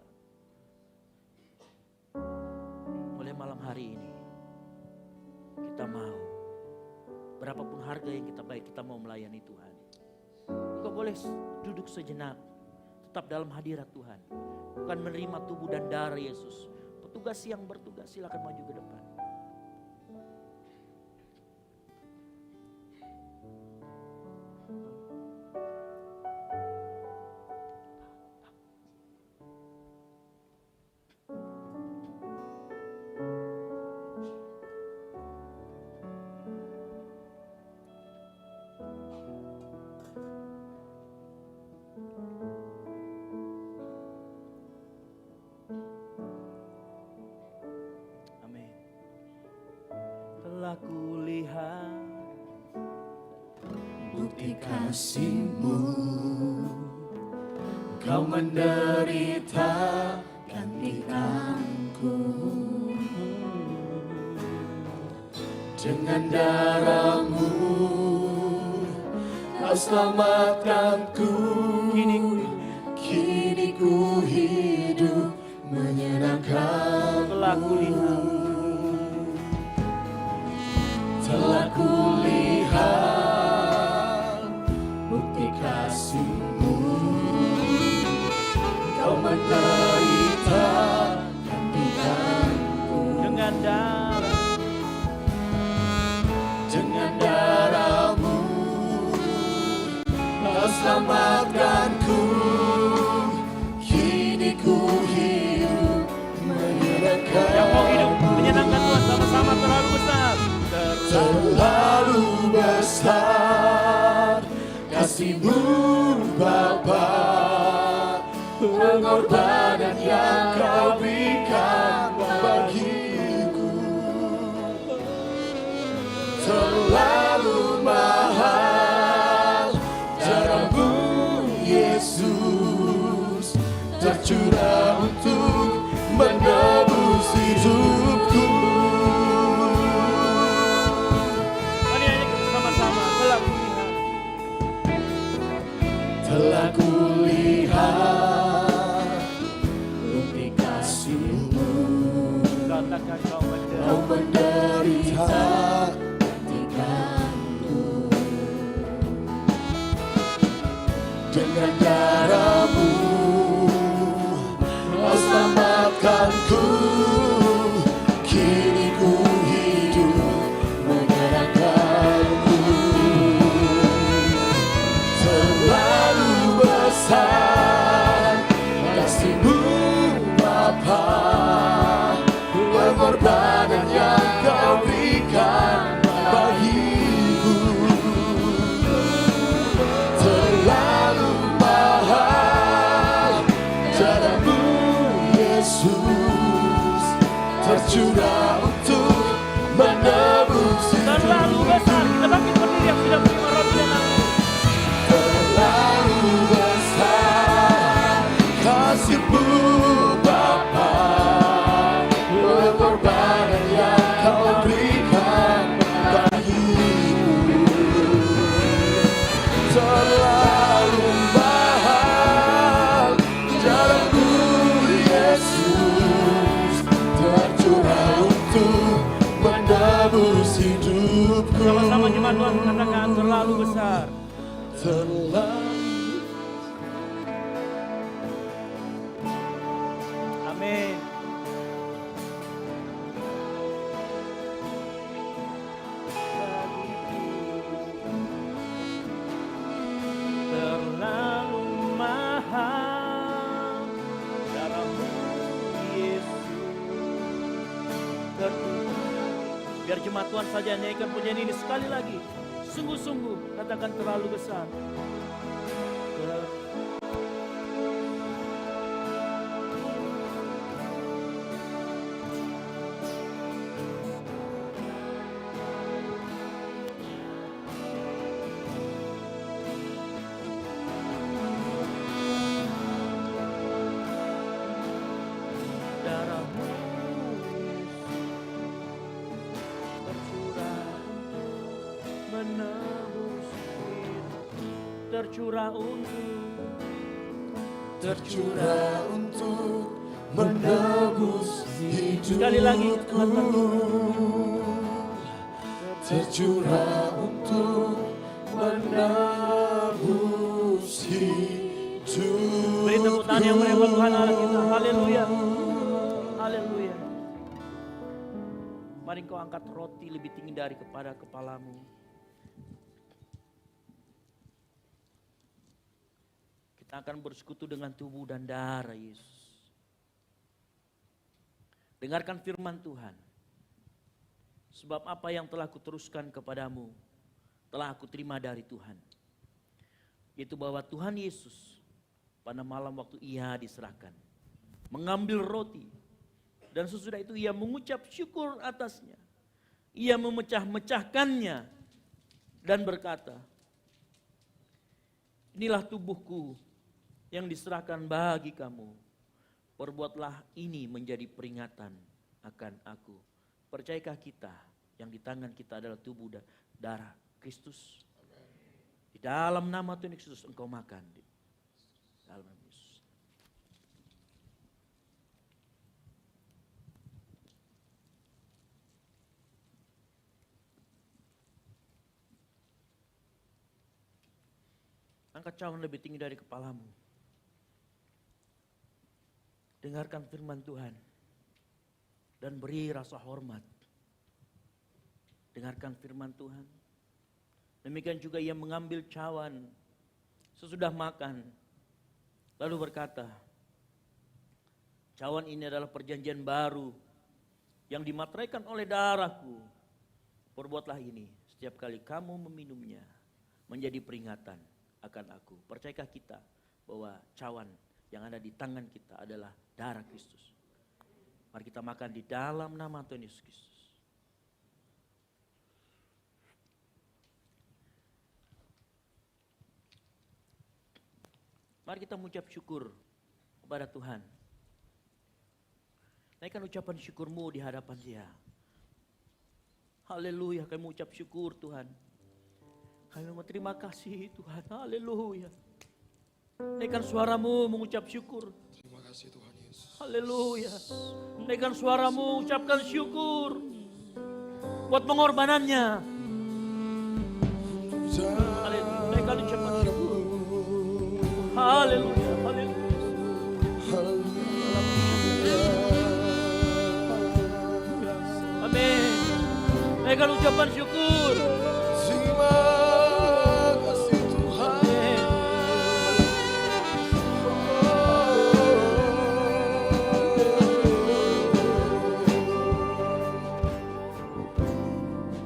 Mulai malam hari ini, kita mau, berapapun harga yang kita bayar, kita mau melayani Tuhan. Kau boleh duduk sejenak, tetap dalam hadirat Tuhan. Bukan menerima tubuh dan darah Yesus. Petugas yang bertugas silakan maju ke depan. telah kulihat bukti kasih-Mu. Kau menderita gantikanku. Dengan darah-Mu Kau selamatkanku. Kini ku hidup menyenangkan. telah kulihat Telah kulihat bukti kasih-Mu. Kau menderita gantikanku. dengan darah Dengan darah-Mu Kau selamatkanku. Kini ku hidup menyenangkan. yang mau hidup menyenangkan Tuhan sama-sama terlalu besar. Terlalu besar kasih-Mu Bapa, pengorbanan yang Kau berikan bagiku. Terlalu mahal darah-Mu Yesus, tercurah untuk menebus hidupku. Mari nyanyi sama-sama. Telah kulihat bukti kasih-Mu. Katakan kau Kau menderita gantikanku. Dengan darah-Mu Kau selamatkanku. Kini ku hidup menyenangkan-Mu. Terlalu besar kasih-Mu Bapa, pengorbanan yang Kau berikan bagiku. Terlalu mahal darah-Mu Yesus, tercurah untuk menebus terlalu hidupku. besar. Kita bangkit berdiri yang sudah menerima roti dan aku. Terlalu besar kasih-Mu Bapa, pengorbanan yang Kau berikan bagiku. Terlalu mahal darah-Mu Yesus, tercurah untuk menebus hidupku. Sama-sama jemaat Tuhan katakan terlalu besar. Terlalu Amin. Terlalu mahal darah-Mu Yesus. Biar jemaat Tuhan saja nyanyikan pujian ini sekali lagi. Sungguh-sungguh katakan terlalu besar. Darah-Mu tercurah untuk tercurah untuk menebus hidupku. Sekali lagi, tercurah untuk menebus hidupku. beri tepuk tangan yang meriah buat Tuhan Allah kita. Haleluya. Haleluya. Mari kau angkat roti lebih tinggi dari kepada kepalamu. Kita akan bersekutu dengan tubuh dan darah Yesus. Dengarkan firman Tuhan. Sebab apa yang telah kuteruskan kepadamu, telah aku terima dari Tuhan. Yaitu bahwa Tuhan Yesus pada malam waktu ia diserahkan, mengambil roti. Dan sesudah itu ia mengucap syukur atasnya. Ia memecah-mecahkannya dan berkata, inilah tubuhku yang diserahkan bagi kamu. Perbuatlah ini menjadi peringatan akan aku. Percayakah kita yang di tangan kita adalah tubuh dan darah Kristus? Di dalam nama Tuhan Yesus engkau makan. Dalam nama Yesus. Angkat cawan lebih tinggi dari kepalamu. Dengarkan firman Tuhan. Dan beri rasa hormat. Dengarkan firman Tuhan. Demikian juga ia mengambil cawan sesudah makan. Lalu berkata, cawan ini adalah perjanjian baru yang dimateraikan oleh darahku. Perbuatlah ini setiap kali kamu meminumnya menjadi peringatan akan aku. Percayakah kita bahwa cawan yang ada di tangan kita adalah darah Kristus? Mari kita makan di dalam nama Tuhan Yesus Kristus. Mari kita mengucap syukur kepada Tuhan. Naikkan ucapan syukurmu di hadapan Dia. Haleluya, kami mengucap syukur Tuhan. Kami mau terima kasih Tuhan, haleluya. Naikkan suaramu mengucap syukur. Terima kasih Tuhan Yesus. Haleluya. Naikkan suaramu, ucapkan syukur buat pengorbanannya. Haleluya. Naikkan ucapan syukur. Haleluya. Amin. Naikkan ucapan syukur. Terima kasih Tuhan.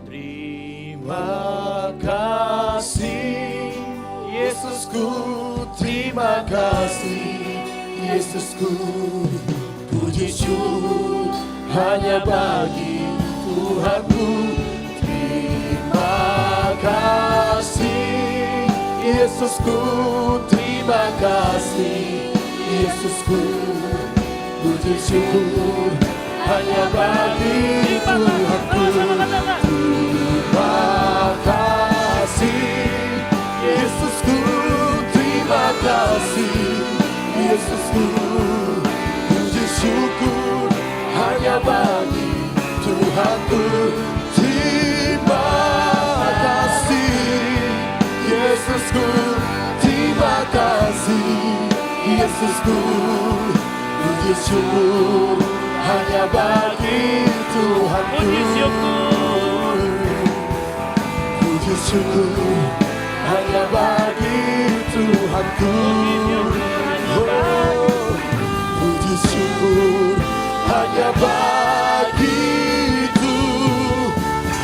Terima kasih Yesusku, terima kasih Yesusku. Puji syukur hanya bagi Tuhanku. Terima kasih Yesusku, terima kasih Yesusku. Puji syukur hanya bagi Tuhanku. Terima kasih Yesusku, terima kasih Yesusku. Puji syukur hanya bagi Tuhanku. Terima kasih Yesusku, terima kasih Yesusku. Puji syukur hanya bagi Tuhanku. Puji syukur. Puji syukur hanya bagi Tuhanku. Oh, puji syukur hanya bagi Tuhanku.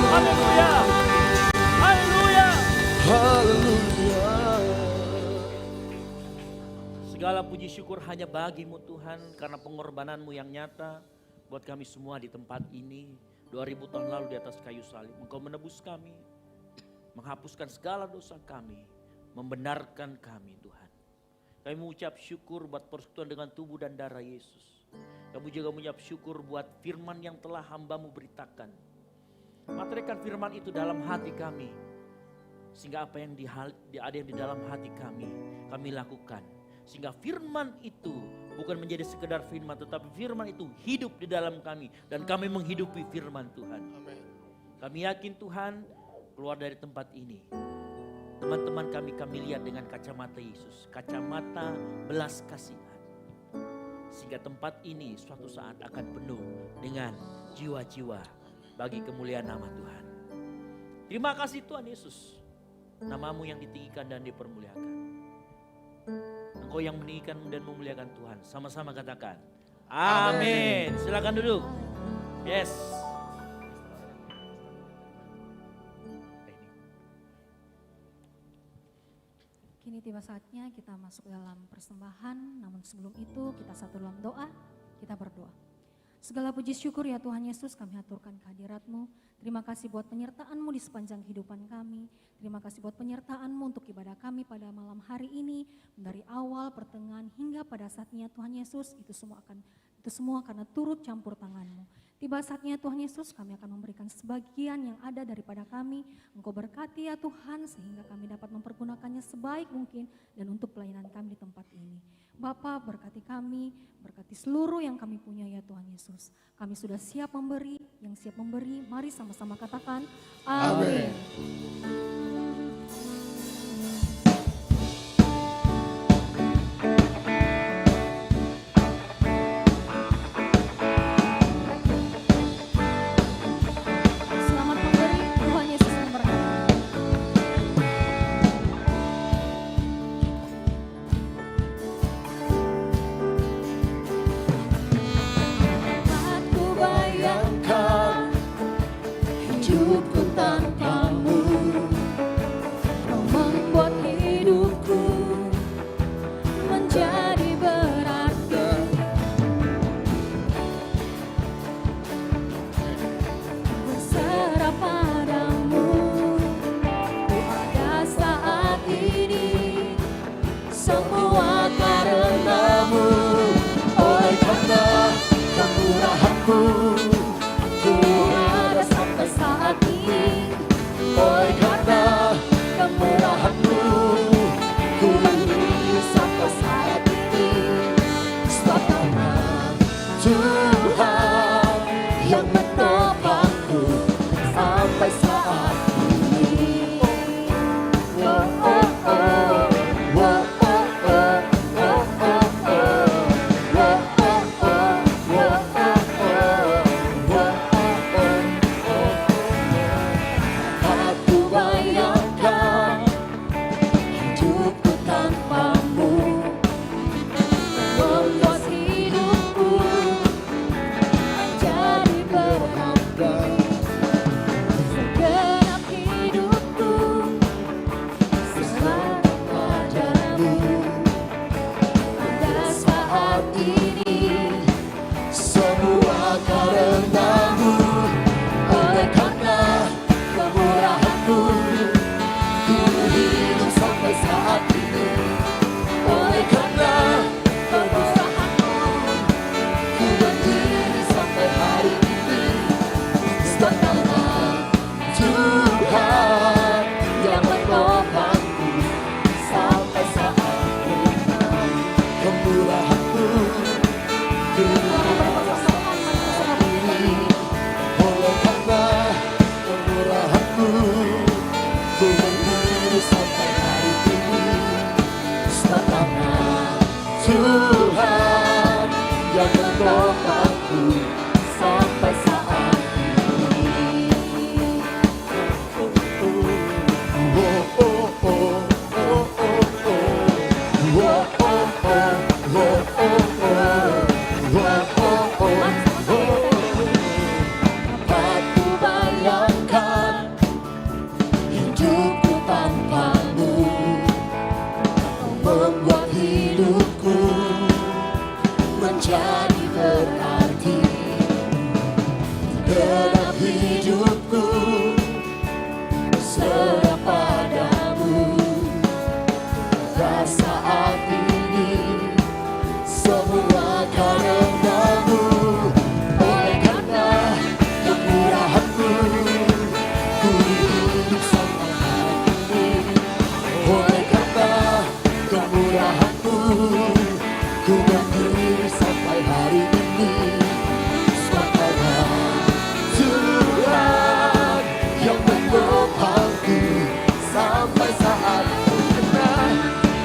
Haleluya. Haleluya. Haleluya. Segala puji syukur hanya bagimu Tuhan, karena pengorbananmu yang nyata buat kami semua di tempat ini. 2000 tahun lalu di atas kayu salib, Engkau menebus kami, menghapuskan segala dosa kami, membenarkan kami Tuhan. Kami mengucap syukur buat persekutuan dengan tubuh dan darah Yesus. Kami juga mengucap syukur buat firman yang telah hamba-Mu beritakan. Materaikan firman itu dalam hati kami, sehingga apa yang ada yang di dalam hati kami lakukan. Sehingga firman itu bukan menjadi sekedar firman, tetapi firman itu hidup di dalam kami. Dan kami menghidupi firman Tuhan. Kami yakin Tuhan, keluar dari tempat ini, teman-teman kami lihat dengan kacamata Yesus. Kacamata belas kasihan. Sehingga tempat ini suatu saat akan penuh dengan jiwa-jiwa bagi kemuliaan nama Tuhan. Terima kasih Tuhan Yesus. Namamu yang ditinggikan dan dipermuliakan. Engkau yang meninggikan dan memuliakan Tuhan. Sama-sama katakan, amin. Silakan duduk. Yes. Kini tiba saatnya kita masuk dalam persembahan, namun sebelum itu kita satu dalam doa, kita berdoa. Segala puji syukur ya Tuhan Yesus kami aturkan kehadirat-Mu. Terima kasih buat penyertaan-Mu di sepanjang kehidupan kami. Terima kasih buat penyertaan-Mu untuk ibadah kami pada malam hari ini. Dari awal, pertengahan, hingga pada saatnya Tuhan Yesus, itu semua karena turut campur tangan-Mu. Tiba saatnya Tuhan Yesus kami akan memberikan sebagian yang ada daripada kami. Engkau berkati ya Tuhan sehingga kami dapat mempergunakannya sebaik mungkin dan untuk pelayanan kami di tempat ini. Bapa berkati kami, berkati seluruh yang kami punya ya Tuhan Yesus. Kami sudah siap memberi, yang siap memberi mari sama-sama katakan amin. Selamat memberi, Tuhan Yesus memberkati. Aku bayangkan hidupku tanpamu, kau membuat hidupku menjadi berarti. Berserah padamu, ku ada saat ini, semua karenamu. Oleh karena kemurahan-Mu, ku ada sampai saat ini. Oleh karena kemurahan-Mu, ku hidup sampai saat ini. Sebab karena Tuhan yang menopangku sampai saat ini. Oh, oh, oh. Oh, oh, oh. Oh, oh, oh. Aku bayangkan hidupku tanpamu, membuat hidupku menjadi berarti. Segenap hidupku serah padamu. Pada saat ini semua karenamu. Oleh karena kemurahan-Mu, ku hidup sampai saat ini. Oleh karena kemurahan-Mu, ku berdiri sampai hari ini. Sebab karena Tuhan yang menopangku sampai saat ini. Kemurahan-Mu, ku hidup sampai saat ini. Oleh karena kemurahan-Mu, ku berdiri sampai hari ini. Sebab karena Tuhan yang menopangku sampai saat ini. Oh, oh, oh, oh, oh, oh. Oh, oh, oh, oh, oh, oh. Oh, oh, oh. Aku bayangkan hidupku tanpamu, kau membuat hidupku menjadi berarti. Dalam hidupku serah padamu. Pada saat ini semua karenamu. Oleh karena kemurahan-Mu, ku hidup sampai hari ini. Oleh karena kemurahan-Mu, ku berdiri sampai hari ini. Sebab karena Tuhan yang menopangku sampai saat ini.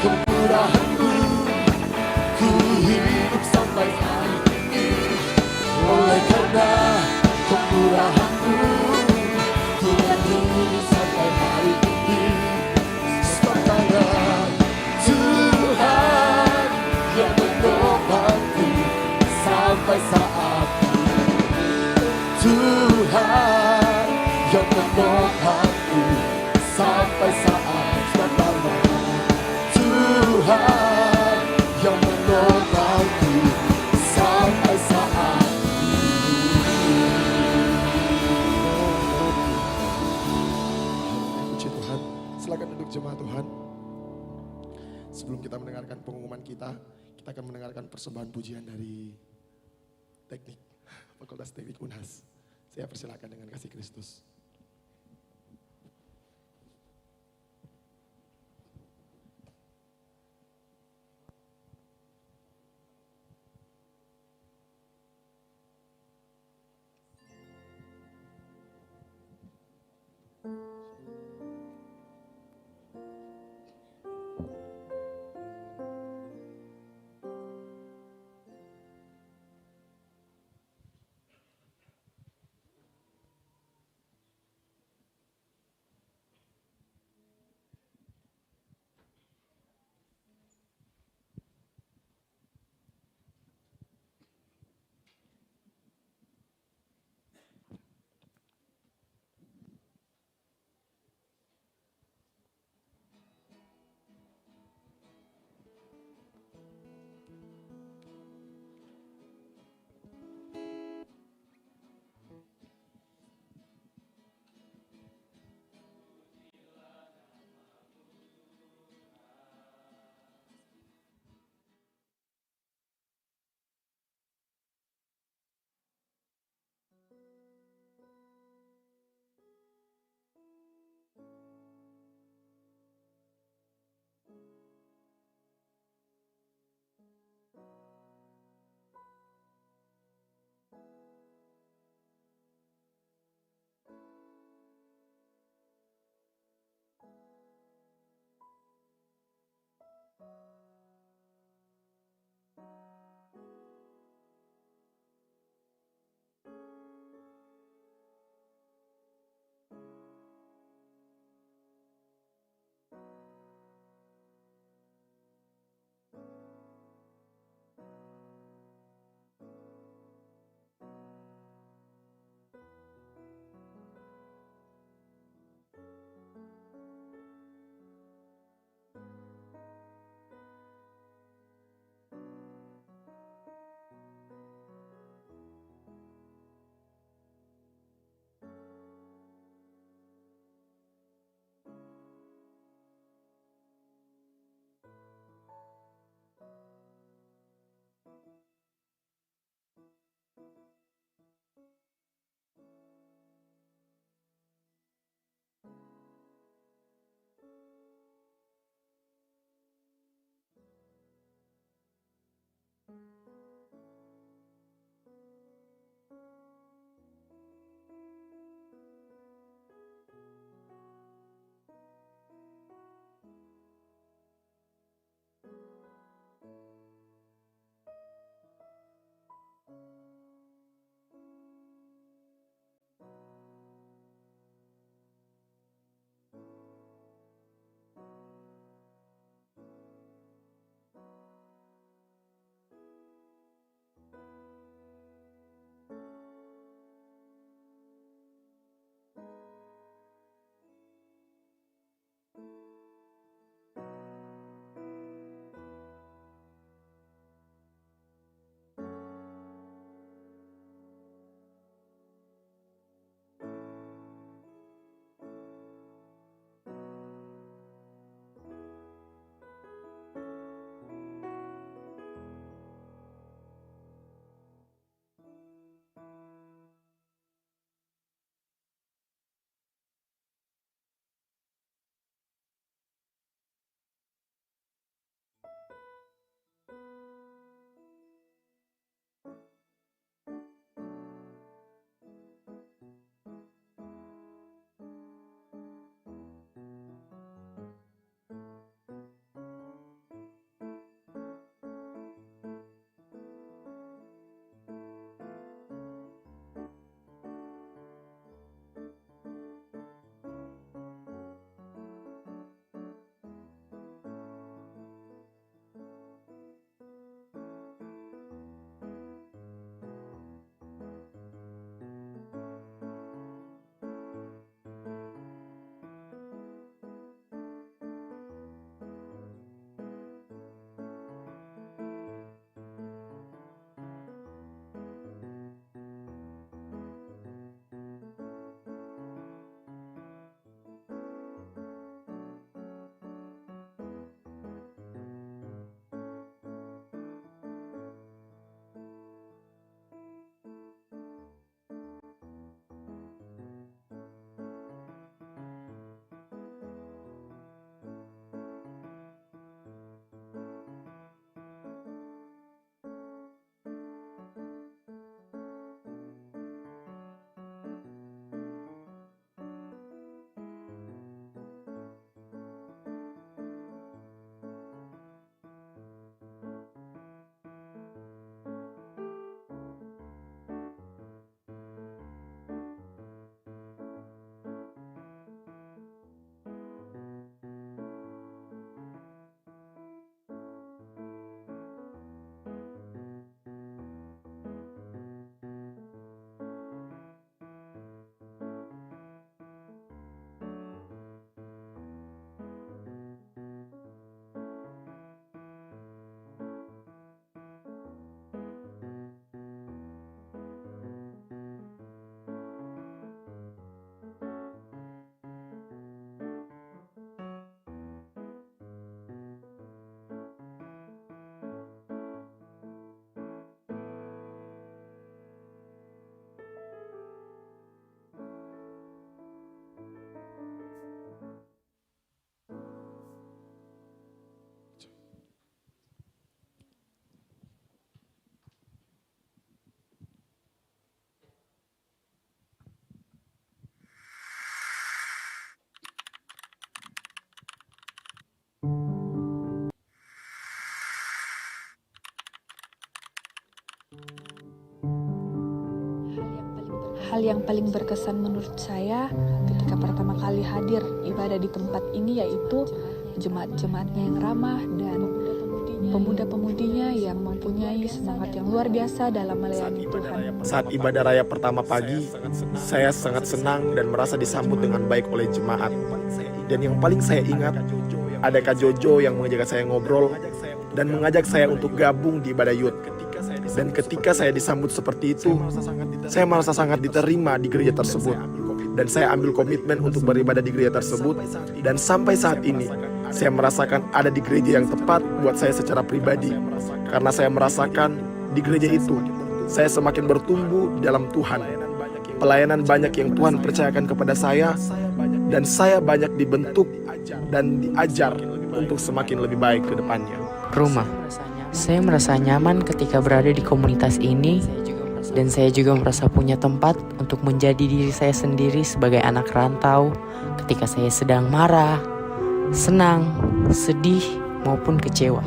Kemurahan-Mu, ku hidup sampai hari ini. Oleh karena kemurahan-Mu, ku berdiri sampai hari ini. Sebab karena Tuhan yang menopangku sampai saat ini. Tuhan yang menopangku sampai saat ini. Sebab karena Tuhan yang menopangku sampai saat ini. pengumuman kita akan mendengarkan persembahan pujian dari teknik, Fakultas Teknik Unhas. Saya persilakan dengan kasih Kristus. Hal yang paling berkesan menurut saya ketika pertama kali hadir ibadah di tempat ini yaitu jemaat-jemaatnya yang ramah dan pemuda-pemudinya yang mempunyai semangat yang luar biasa dalam melayani Tuhan. Saat ibadah raya pertama pagi, saya sangat senang dan merasa disambut dengan baik oleh jemaat. Dan yang paling saya ingat, ada Kak Jojo yang mengajak saya ngobrol dan mengajak saya untuk gabung di ibadah youth. Dan ketika saya disambut seperti itu, saya merasa sangat diterima di gereja tersebut. Dan saya ambil komitmen untuk beribadah di gereja tersebut. Dan sampai saat ini, saya merasakan ada di gereja yang tepat buat saya secara pribadi. Karena saya merasakan di gereja itu, saya semakin bertumbuh di dalam Tuhan. Pelayanan banyak yang Tuhan percayakan kepada saya, dan saya banyak dibentuk dan diajar untuk semakin lebih baik ke depannya. Rumah. Saya merasa nyaman ketika berada di komunitas ini, dan saya juga merasa punya tempat untuk menjadi diri saya sendiri sebagai anak rantau ketika saya sedang marah, senang, sedih, maupun kecewa.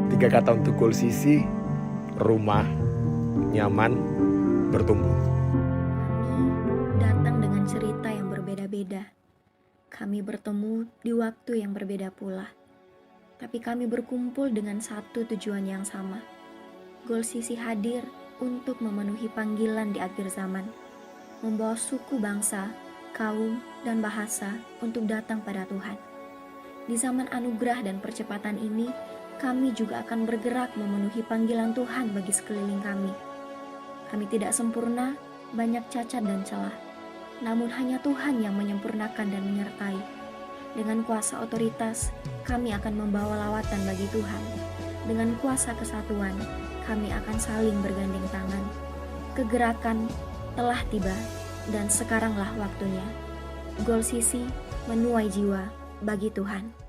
Tiga kata untuk Goal CC: rumah, nyaman, bertumbuh. Kami datang dengan cerita yang berbeda-beda. Kami bertemu di waktu yang berbeda pula. Tapi kami berkumpul dengan satu tujuan yang sama. Goal CC hadir untuk memenuhi panggilan di akhir zaman. Membawa suku bangsa, kaum, dan bahasa untuk datang pada Tuhan. Di zaman anugerah dan percepatan ini, kami juga akan bergerak memenuhi panggilan Tuhan bagi sekeliling kami. Kami tidak sempurna, banyak cacat dan celah. Namun hanya Tuhan yang menyempurnakan dan menyertai. Dengan kuasa otoritas, kami akan membawa lawatan bagi Tuhan. Dengan kuasa kesatuan, kami akan saling bergandeng tangan. Kegerakan telah tiba, dan sekaranglah waktunya. Goal CC menuai jiwa bagi Tuhan.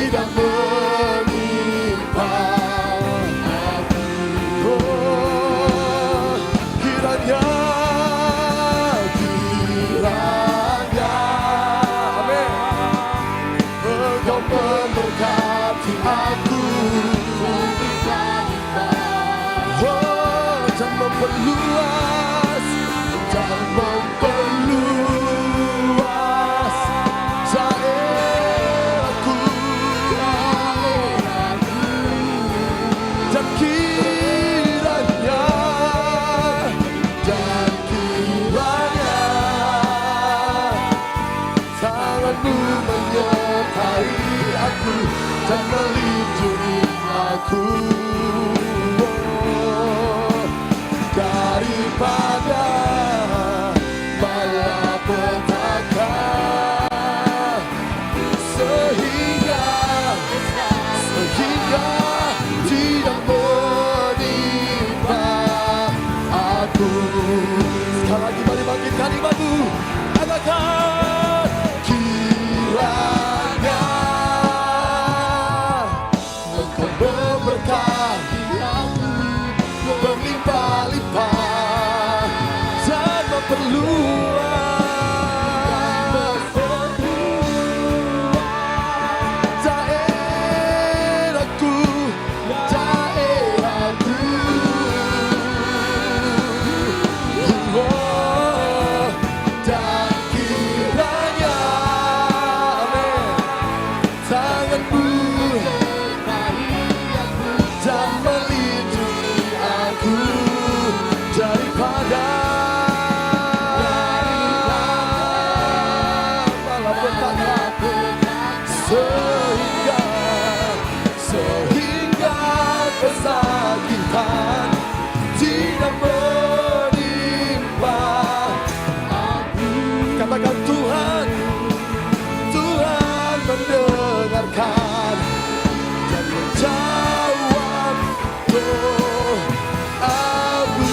tidak menimpa aku. Oh, kiranya, amin, Engkau memberkati aku. Oh, dan memperluas daerahku, dan kiranya tanganmu menyertai aku dan melindungi aku. Oh, daripada malapetaka, sehingga tidak menimpa aku. Sekali lagi mari bangkitkan imanmu, katakan kiranya Engkau memberkati aku berlimpah-limpah dan memperluas daerahku. Oh, dan kiranya, amin, tanganmu dan melindungi aku daripada malapetaka, sehingga kesakitan tidak menimpa aku. Katakan Tuhan, Tuhan mendengarkan dan menjawab doamu.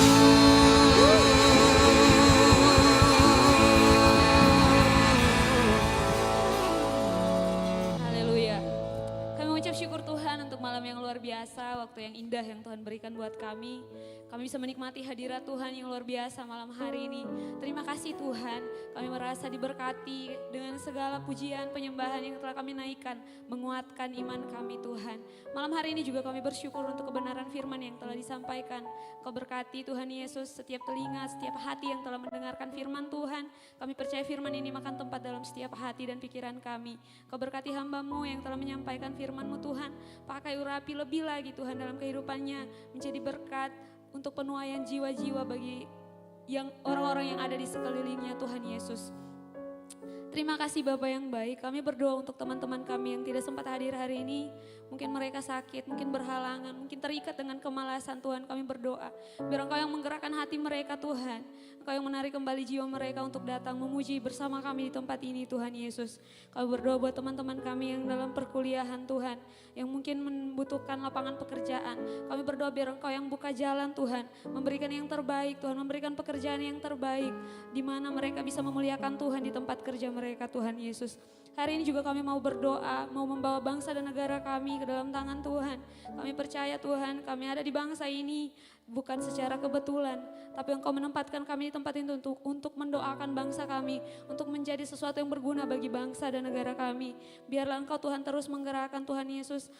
Haleluya. Kami mengucap syukur Tuhan untuk malam yang luar biasa, waktu yang indah yang Tuhan berikan buat kami. Kami bisa menikmati hadirat Tuhan yang luar biasa malam hari ini. Terima kasih Tuhan, kami merasa diberkati dengan segala pujian, penyembahan yang telah kami naikkan, menguatkan iman kami Tuhan. Malam hari ini juga kami bersyukur untuk kebenaran firman yang telah disampaikan. Kau berkati Tuhan Yesus setiap telinga, setiap hati yang telah mendengarkan firman Tuhan. Kami percaya firman ini makan tempat dalam setiap hati dan pikiran kami. Kau berkati hamba-Mu yang telah menyampaikan firman-Mu Tuhan. Pakai urapi lebih lagi Tuhan dalam kehidupannya, menjadi berkat untuk penuaian jiwa-jiwa bagi yang orang-orang yang ada di sekelilingnya Tuhan Yesus. Terima kasih Bapa yang baik, kami berdoa untuk teman-teman kami yang tidak sempat hadir hari ini. Mungkin mereka sakit, mungkin berhalangan, mungkin terikat dengan kemalasan Tuhan, kami berdoa. Biar Engkau yang menggerakkan hati mereka Tuhan. Engkau yang menarik kembali jiwa mereka untuk datang memuji bersama kami di tempat ini Tuhan Yesus. Kami berdoa buat teman-teman kami yang dalam perkuliahan Tuhan, yang mungkin membutuhkan lapangan pekerjaan. Kami berdoa biar Engkau yang buka jalan Tuhan, memberikan yang terbaik Tuhan, memberikan pekerjaan yang terbaik, di mana mereka bisa memuliakan Tuhan di tempat kerja mereka Tuhan Yesus. Hari ini juga kami mau berdoa, mau membawa bangsa dan negara kami ke dalam tangan Tuhan. Kami percaya Tuhan, kami ada di bangsa ini bukan secara kebetulan, tapi Engkau menempatkan kami di tempat itu untuk mendoakan bangsa kami, untuk menjadi sesuatu yang berguna bagi bangsa dan negara kami. Biarlah Engkau Tuhan terus menggerakkan Tuhan Yesus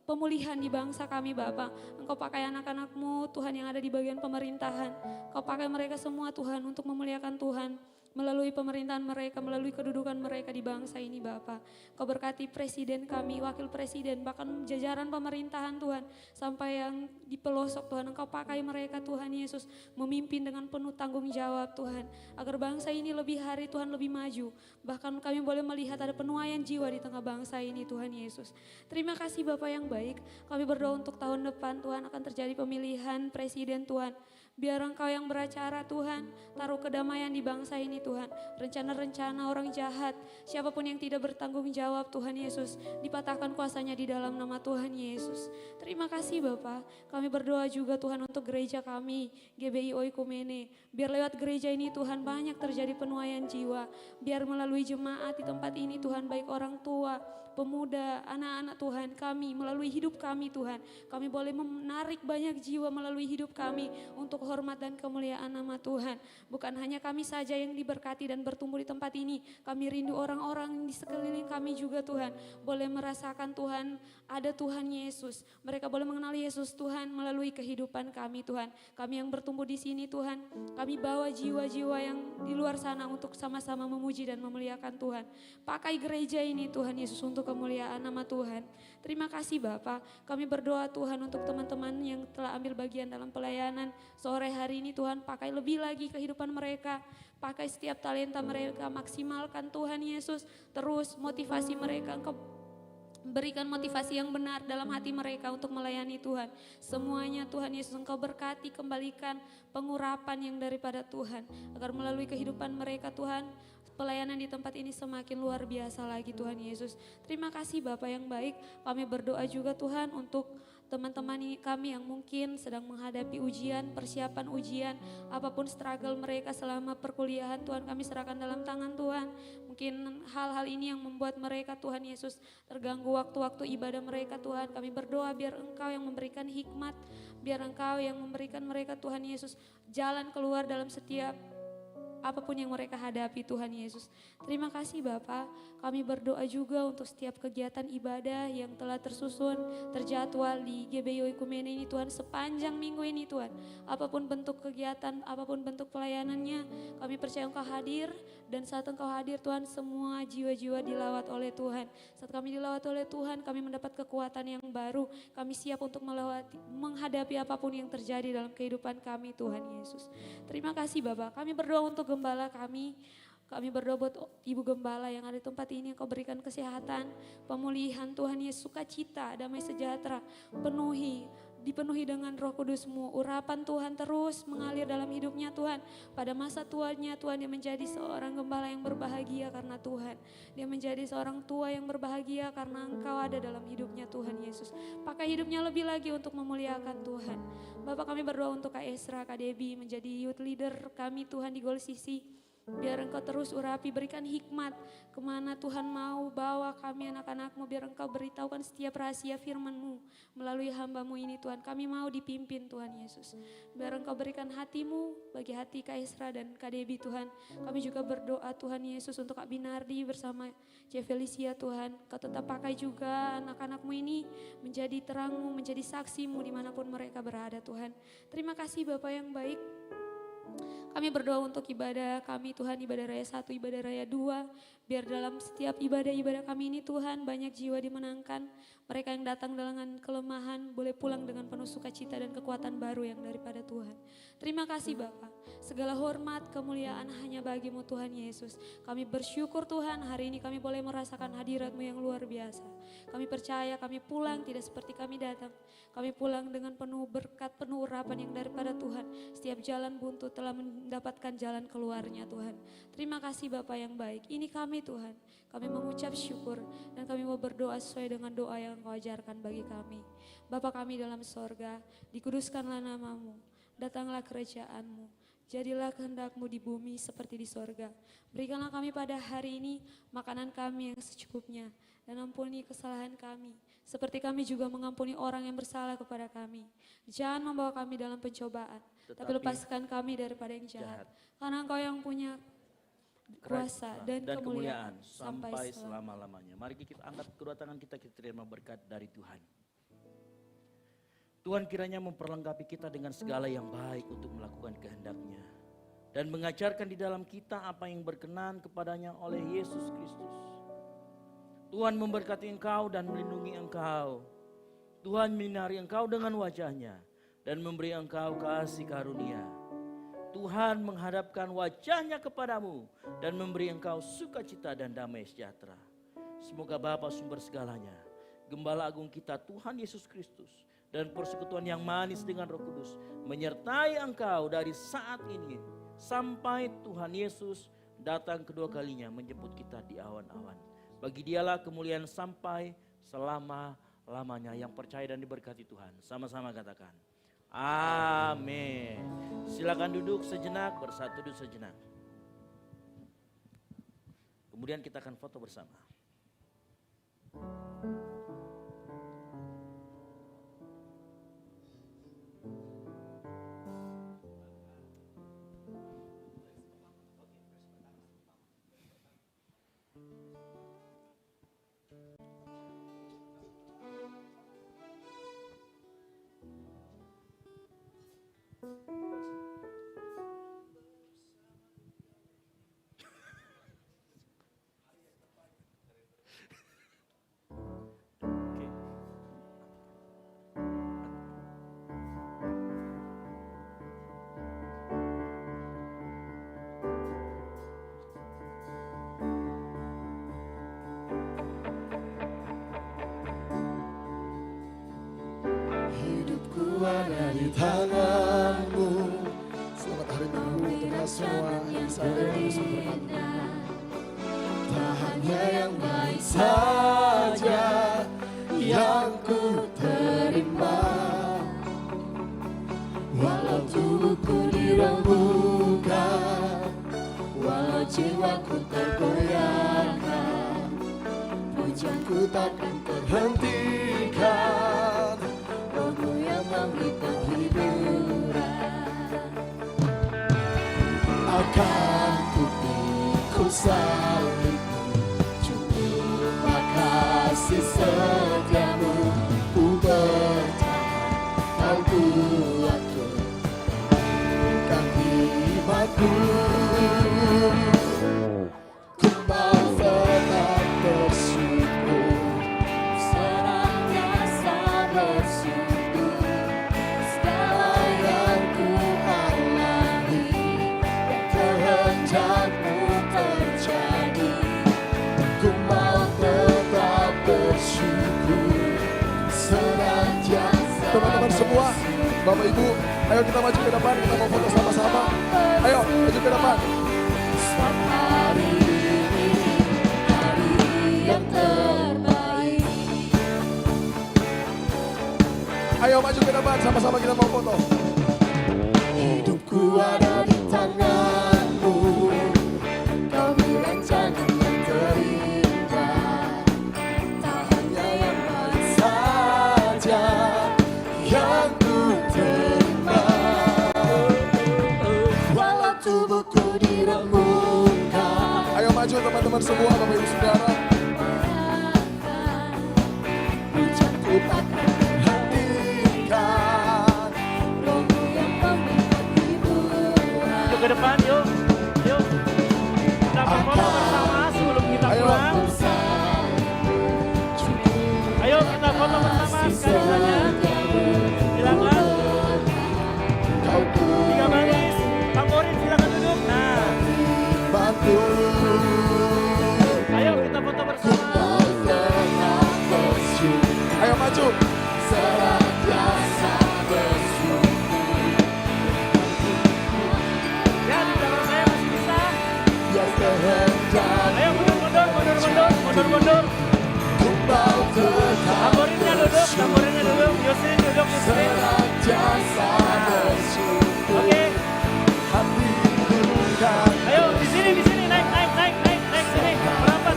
pemulihan di bangsa kami Bapa. Engkau pakai anak-anak-Mu Tuhan yang ada di bagian pemerintahan. Engkau pakai mereka semua Tuhan untuk memuliakan Tuhan. Melalui pemerintahan mereka, melalui kedudukan mereka di bangsa ini Bapa. Kau berkati presiden kami, wakil presiden, bahkan jajaran pemerintahan Tuhan. Sampai yang di pelosok Tuhan, Engkau pakai mereka Tuhan Yesus. Memimpin dengan penuh tanggung jawab Tuhan. Agar bangsa ini lebih hari Tuhan lebih maju. Bahkan kami boleh melihat ada penuaian jiwa di tengah bangsa ini Tuhan Yesus. Terima kasih Bapa yang baik. Kami berdoa untuk tahun depan Tuhan akan terjadi pemilihan presiden Tuhan. Biar Engkau yang beracara Tuhan, taruh kedamaian di bangsa ini Tuhan. Rencana-rencana orang jahat, siapapun yang tidak bertanggung jawab Tuhan Yesus, dipatahkan kuasanya di dalam nama Tuhan Yesus. Terima kasih Bapa, kami berdoa juga Tuhan untuk gereja kami, GBI Oikumene. Biar lewat gereja ini Tuhan banyak terjadi penuaian jiwa. Biar melalui jemaat di tempat ini Tuhan, baik orang tua, pemuda, anak-anak Tuhan, kami melalui hidup kami Tuhan, kami boleh menarik banyak jiwa melalui hidup kami untuk hormat dan kemuliaan nama Tuhan. Bukan hanya kami saja yang diberkati dan bertumbuh di tempat ini, kami rindu orang-orang di sekeliling kami juga Tuhan, boleh merasakan Tuhan, ada Tuhan Yesus. Mereka boleh mengenal Yesus Tuhan melalui kehidupan kami Tuhan. Kami yang bertumbuh di sini Tuhan, kami bawa jiwa-jiwa yang di luar sana untuk sama-sama memuji dan memuliakan Tuhan. Pakai gereja ini Tuhan Yesus untuk kemuliaan nama Tuhan. Terima kasih Bapa, kami berdoa Tuhan untuk teman-teman yang telah ambil bagian dalam pelayanan sore hari ini Tuhan, pakai lebih lagi kehidupan mereka, pakai setiap talenta mereka, maksimalkan Tuhan Yesus, terus motivasi mereka, Engkau berikan motivasi yang benar dalam hati mereka untuk melayani Tuhan. Semuanya Tuhan Yesus Engkau berkati, kembalikan pengurapan yang daripada Tuhan, agar melalui kehidupan mereka Tuhan, pelayanan di tempat ini semakin luar biasa lagi Tuhan Yesus. Terima kasih Bapa yang baik, kami berdoa juga Tuhan untuk teman-teman kami yang mungkin sedang menghadapi ujian, persiapan ujian, apapun struggle mereka selama perkuliahan Tuhan, kami serahkan dalam tangan Tuhan. Mungkin hal-hal ini yang membuat mereka Tuhan Yesus terganggu waktu-waktu ibadah mereka Tuhan, kami berdoa biar Engkau yang memberikan hikmat, biar Engkau yang memberikan mereka Tuhan Yesus jalan keluar dalam setiap apapun yang mereka hadapi Tuhan Yesus. Terima kasih Bapa, kami berdoa juga untuk setiap kegiatan ibadah yang telah tersusun, terjadwal di GBI Oikumene ini Tuhan, sepanjang minggu ini Tuhan. Apapun bentuk kegiatan, apapun bentuk pelayanannya, kami percaya Engkau hadir, dan saat Engkau hadir Tuhan, semua jiwa-jiwa dilawat oleh Tuhan. Saat kami dilawat oleh Tuhan, kami mendapat kekuatan yang baru, kami siap untuk menghadapi apapun yang terjadi dalam kehidupan kami Tuhan Yesus. Terima kasih Bapa, kami berdoa untuk gembala kami berdoa buat Ibu Gembala yang ada di tempat ini, Engkau berikan kesehatan, pemulihan Tuhan Yesus, sukacita, damai sejahtera, dipenuhi dengan Roh Kudus-Mu, urapan Tuhan terus mengalir dalam hidupnya Tuhan. Pada masa tuanya Tuhan, dia menjadi seorang gembala yang berbahagia karena Tuhan. Dia menjadi seorang tua yang berbahagia karena Engkau ada dalam hidupnya Tuhan Yesus. Pakai hidupnya lebih lagi untuk memuliakan Tuhan. Bapak, kami berdoa untuk Kak Esra, Kak Debbie menjadi youth leader kami Tuhan di Gol Sisi. Biar Engkau terus urapi, berikan hikmat kemana Tuhan mau bawa kami anak-anak-Mu. Biar Engkau beritahukan setiap rahasia firman-Mu melalui hamba-Mu ini Tuhan. Kami mau dipimpin Tuhan Yesus. Biar Engkau berikan hati-Mu bagi hati Kak Esra dan Kak Debbie Tuhan. Kami juga berdoa Tuhan Yesus untuk Kak Binardi bersama Cik Felicia Tuhan. Kau tetap pakai juga anak-anak-Mu ini menjadi terang-Mu, menjadi saksi-Mu dimanapun mereka berada Tuhan. Terima kasih Bapak yang baik. Kami berdoa untuk ibadah kami Tuhan, ibadah raya 1, ibadah raya 2. Biar dalam setiap ibadah-ibadah kami ini Tuhan, banyak jiwa dimenangkan. Mereka yang datang dengan kelemahan boleh pulang dengan penuh sukacita dan kekuatan baru yang daripada Tuhan. Terima kasih Bapa. Segala hormat, kemuliaan hanya bagi-Mu Tuhan Yesus. Kami bersyukur Tuhan, hari ini kami boleh merasakan hadirat-Mu yang luar biasa. Kami percaya kami pulang tidak seperti kami datang. Kami pulang dengan penuh berkat, penuh urapan yang daripada Tuhan. Setiap jalan buntu telah mendapatkan jalan keluarnya Tuhan. Terima kasih Bapa yang baik. Ini kami Tuhan. Kami mengucap syukur dan kami mau berdoa sesuai dengan doa yang Engkau ajarkan bagi kami. Bapa kami dalam sorga, dikuduskanlah nama-Mu. Datanglah kerajaan-Mu. Jadilah kehendak-Mu di bumi seperti di sorga. Berikanlah kami pada hari ini makanan kami yang secukupnya. Dan ampuni kesalahan kami. Seperti kami juga mengampuni orang yang bersalah kepada kami. Jangan membawa kami dalam pencobaan. Tapi lepaskan kami daripada yang jahat. Karena Engkau yang punya kuasa dan kemuliaan sampai selama-lamanya. Mari kita angkat kedua tangan kita terima berkat dari Tuhan. Tuhan kiranya memperlengkapi kita dengan segala yang baik untuk melakukan kehendak-Nya. Dan mengajarkan di dalam kita apa yang berkenan kepadanya oleh Yesus Kristus. Tuhan memberkati engkau dan melindungi engkau. Tuhan menyinari engkau dengan wajah-Nya dan memberi engkau kasih karunia. Tuhan menghadapkan wajah-Nya kepadamu dan memberi engkau sukacita dan damai sejahtera. Semoga Bapa sumber segalanya, Gembala Agung kita Tuhan Yesus Kristus, dan persekutuan yang manis dengan Roh Kudus menyertai engkau dari saat ini sampai Tuhan Yesus datang kedua kalinya menjemput kita di awan-awan. Bagi Dialah kemuliaan sampai selama-lamanya. Yang percaya dan diberkati Tuhan, sama-sama katakan amin. Silakan duduk sejenak, bersatu duduk sejenak. Kemudian kita akan foto bersama. Hidupku ada di tangan-Mu. Selamat hari Minggu untuk kita semua yang sadar harus berkata. Tak hanya yang baik saja yang ku terima, walau tubuhku dirembukan, walau jiwaku tergoyahkan, pujianku takkan terhentikan. Rohmu yang memberi penghiburan akan ku salibmu, cuma kasih setiamu ku bertahan, kau kuatku kaki imanku. Ku mau tetap bersyukur, senantiasa bersyukur, segala yang ku alami dan kehendakmu terjadi. Ku mau tetap bersyukur, senantiasa. Teman-teman semua, Bapak Ibu, ayo kita maju ke depan, kita mau foto sama-sama. Ayo maju ke depan. Hari ini hari yang terbaik. Ayo maju ke depan, sama-sama kita mau foto. Hidupku ada di tangan-Mu, Kau bilang jangan yang terindah. Tak hanya yang baik saja yang ku terima, walau tubuhku dirembukan. Ayo maju teman-teman semua, Bapak Ibu Saudara. Pujianku takkan terhentikan, Rohmu yang memberi penghiburan. Yuk ke depan, yuk. Yuk. Kita berfoto bersama sebelum kita pulang. Ayo kita foto bersama sekali saja. Silakan. Kau ku 3 baris. Tamborin silakan duduk. Nah, bantu. ayo kita foto bersama. Ayo maju. Ya, di belakang saya masih bisa. Ayo mundur. Tamborinnya duduk. Yusin duduk, Yusin. Oke. Ayo di sini naik sini.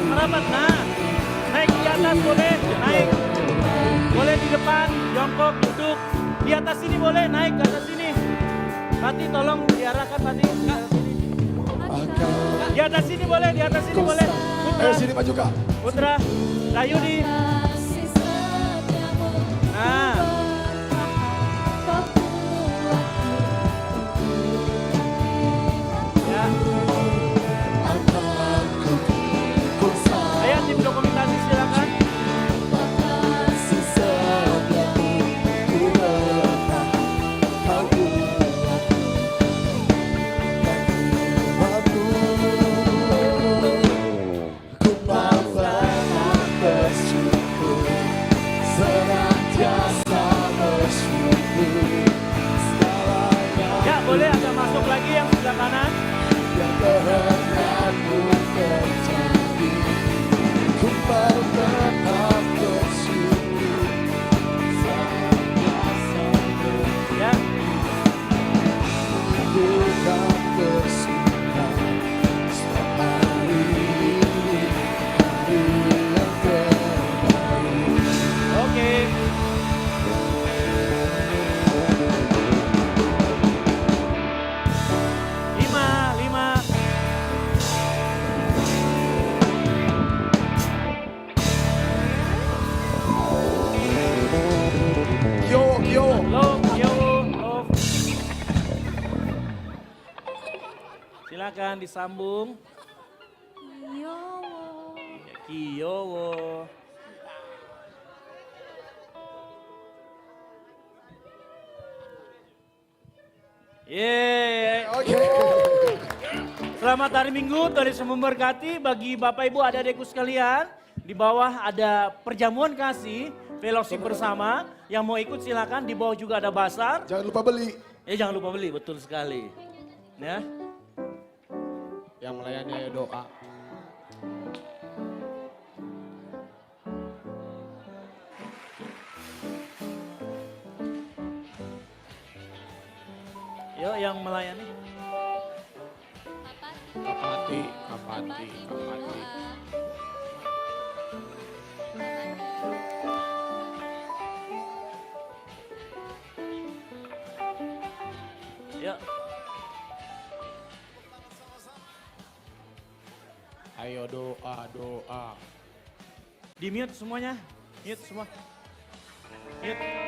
Merapat. Nah, naik di atas boleh, naik. Boleh di depan, jongkok, duduk. Di atas sini boleh, naik ke atas sini. Pati tolong diarahkan Pati. Di atas sini boleh. Putra. Ayo sini maju Kak. Putra, Rayudi. Nah, ya. Ayo tim dokumentasi silakan. Senantiasa Ku mau tetap bersyukur. Ya. Ku kan bersuka setiap hari ini, hari yang terbaik. Oke. Lima. Yo. Off. Silakan disambung. Kiyowo. Yeay. Oke. Selamat hari Minggu, Tuhan Yesus memberkati bagi Bapak Ibu adik-adikku sekalian. Di bawah ada perjamuan kasih, fellowship bersama. Yang mau ikut silakan, di bawah juga ada basar. Jangan lupa beli. Jangan lupa beli, betul sekali. Ya. Yang melayani ayo doa. Yuk yang melayani. Kapati. Yuk. Ayo doa. Di mute semuanya. Mute semua. Mute.